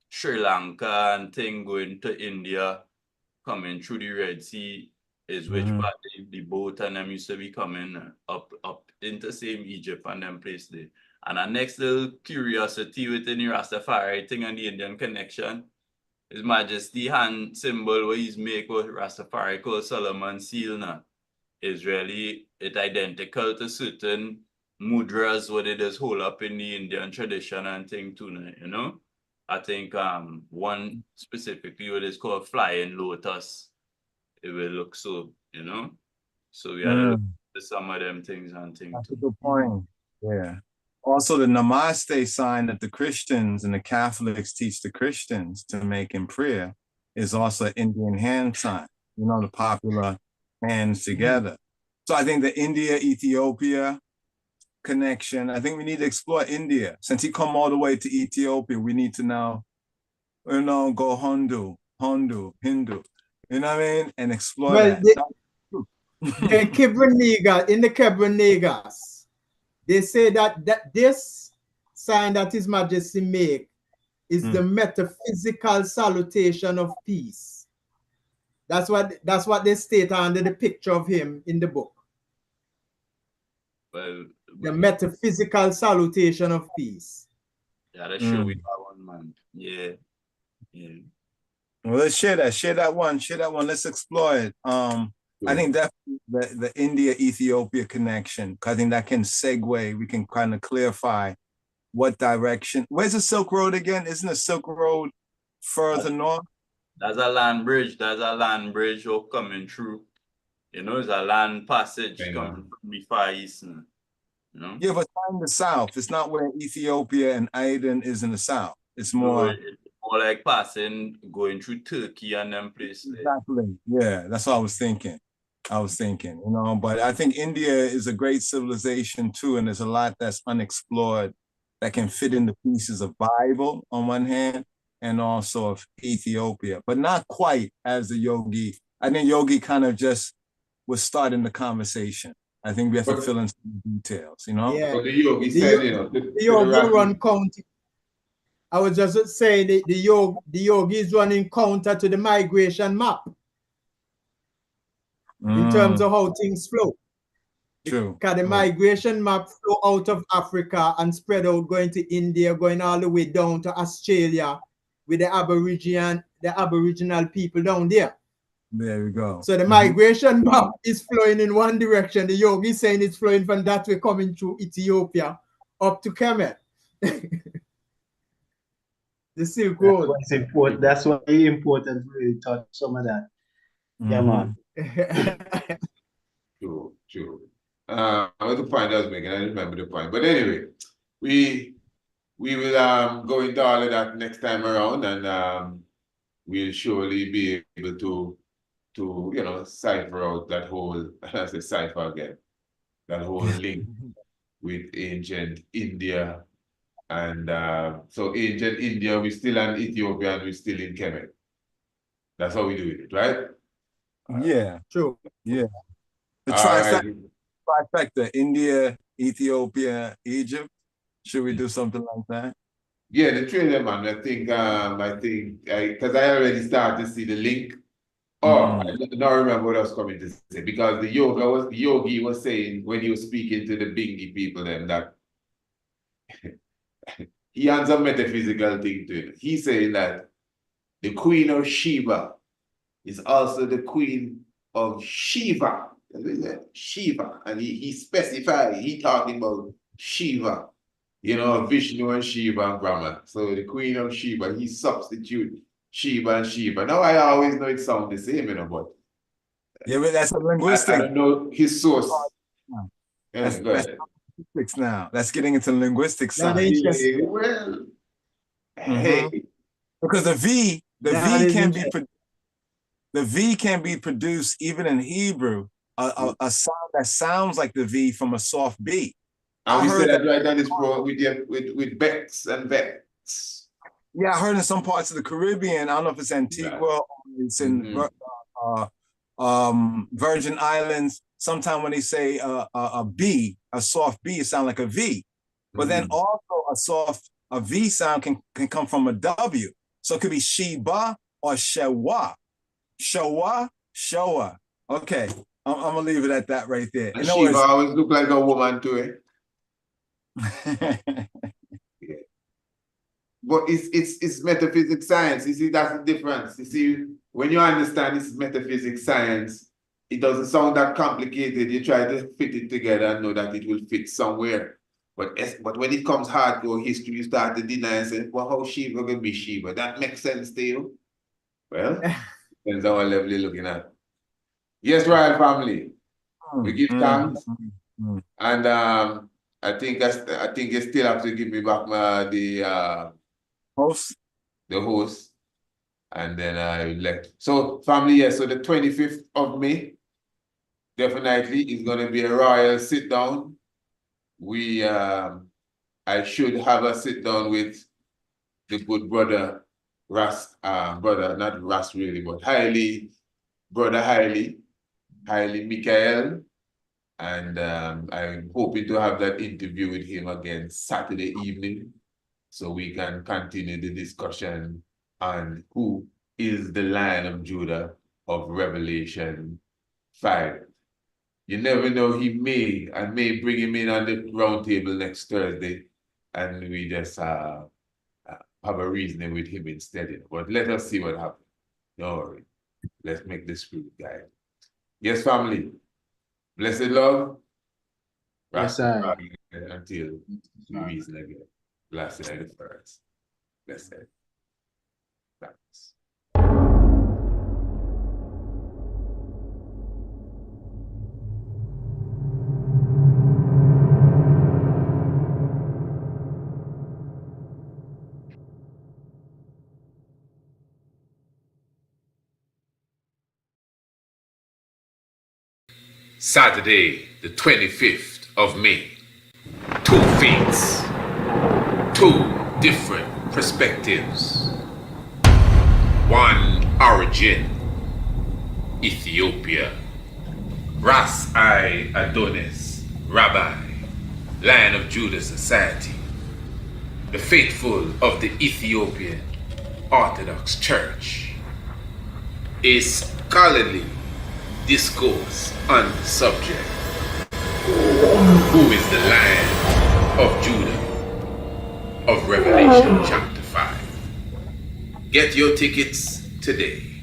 Sri Lanka and thing going to India, coming through the Red Sea is which part the boat and them used to be coming up into same Egypt and them place there. And our next little curiosity within the Rastafari thing and the Indian connection, His Majesty hand symbol where he's make with Rastafari called Solomon seal now is really it identical to certain mudras what it is hold up in the Indian tradition and thing too, you know. I think one specifically what is called flying lotus. It will look so, you know. So we had to look at some of them things and things That's too. a good point. Yeah. Also, the Namaste sign that the Christians and the Catholics teach the Christians to make in prayer is also an Indian hand sign, you know, the popular hands together. So I think the India-Ethiopia connection, I think we need to explore India. Since he come all the way to Ethiopia, we need to now, you know, go Hindu, you know what I mean? And explore well, that. the Kebra-Negas, they say that this sign that His Majesty make is the metaphysical salutation of peace. That's what they state under the picture of him in the book. Well, The metaphysical salutation of peace. yeah, that's sure we got one, man. Yeah. Yeah. Well, let's share that one. Let's explore it. I think definitely the India-Ethiopia connection, I think that can segue, we can kind of clarify what direction. Where's the Silk Road again? Isn't the Silk Road further north? That's a land bridge. Coming through. You know, it's a land passage coming from the Far East. You know? Yeah, but it's not in the south. It's not where Ethiopia and Aden is in the south. It's more... It's more like going through Turkey and them places. Exactly. Yeah, that's what I was thinking. You know, but I think India is a great civilization too, and there's a lot that's unexplored that can fit in the pieces of Bible on one hand, and also of Ethiopia, but not quite as the Yogi. I think Yogi kind of just was starting the conversation. I think we have to fill in some details, you know? Yeah. But the Yogi said, you know, the Yogi run county. I was just saying the Yogis running counter to the migration map in terms of how things flow. True. Because the migration map flow out of Africa and spread out going to India, going all the way down to Australia with the Aboriginal people down there. There we go. So the migration map is flowing in one direction. The Yogi is saying it's flowing from that way coming through Ethiopia up to Kemet. The Silk Road. That's why it's important to really touch some of that. Yeah, man. True. What the point I was making, I remember the point. But anyway, we will go into all of that next time around, and we'll surely be able to you know cipher out that whole, I say cipher again, that whole link with ancient India. And so ancient India, we're still in Ethiopia and we're still in Kemet. That's how we do it, right? Yeah. True. Yeah. The Right. trifecta, India, Ethiopia, Egypt. Should we do something like that? Yeah, the trailer, man. I think because I already started to see the link. I don't remember what I was coming to say, because the Yogi was saying when he was speaking to the Bingi people then that he has a metaphysical thing to it. He's saying that the Queen of Sheba is also the Queen of Shiva. Shiva, and he specified, he talking about Shiva, you know, Vishnu and Shiva and Brahma. So the queen of Shiva, he substitute Shiva and Shiva. Now I always know it sounds the same, you know, but Yeah, but that's a I linguistic. don't know his source. Yeah, That's go ahead. linguistics now. That's getting into linguistics. That side. is interesting. Yeah, well, hey, Because the V That is can be interesting. the V can be produced even in Hebrew, a sound that sounds like the V from a soft B. and I we heard said that right on this pro with Bex and Vex. Yeah, I heard in some parts of the Caribbean. I don't know if it's Antigua or it's in Virgin Islands. Sometimes when they say a B, a soft B, it sounds like a V. But then also a V sound can come from a W. So it could be Sheba or Shewa. Shewa, Showa. Okay, I'm gonna leave it at that right there. And In other Shiva words, always look like a woman too, But it's metaphysics science. You see, that's the difference. You see, when you understand this metaphysics science, it doesn't sound that complicated. You try to fit it together and know that it will fit somewhere. But when it comes hardcore history, you start to deny and say, well, how Shiva gonna be Shiva? That makes sense to you? Well, depends on what level you're looking at. Yes, royal family. We give thanks. And I think you still have to give me back the host. And then I elect. So family, yes, so the 25th of May definitely is gonna be a royal sit down. I should have a sit down with the good brother not Ras really, but Haile Michael. And I'm hoping to have that interview with him again Saturday evening, so we can continue the discussion on who is the Lion of Judah of Revelation 5. You never know, I may bring him in on the round table next Thursday, and we just have a reasoning with him instead. But let us see what happens. Don't worry. Let's make this good, guy. Yes, family. Blessed love. Yes, sir. Until we reason again. Blessed are the first. Blessed. Thanks. Saturday, the 25th of May. 2 faiths, 2 different perspectives. 1 origin, Ethiopia. Ras I Adonis, Rabbi, Lion of Judah Society. The faithful of the Ethiopian Orthodox Church. A scholarly discourse on the subject. Who is the Lion of Judah of Revelation chapter 5? Get your tickets today.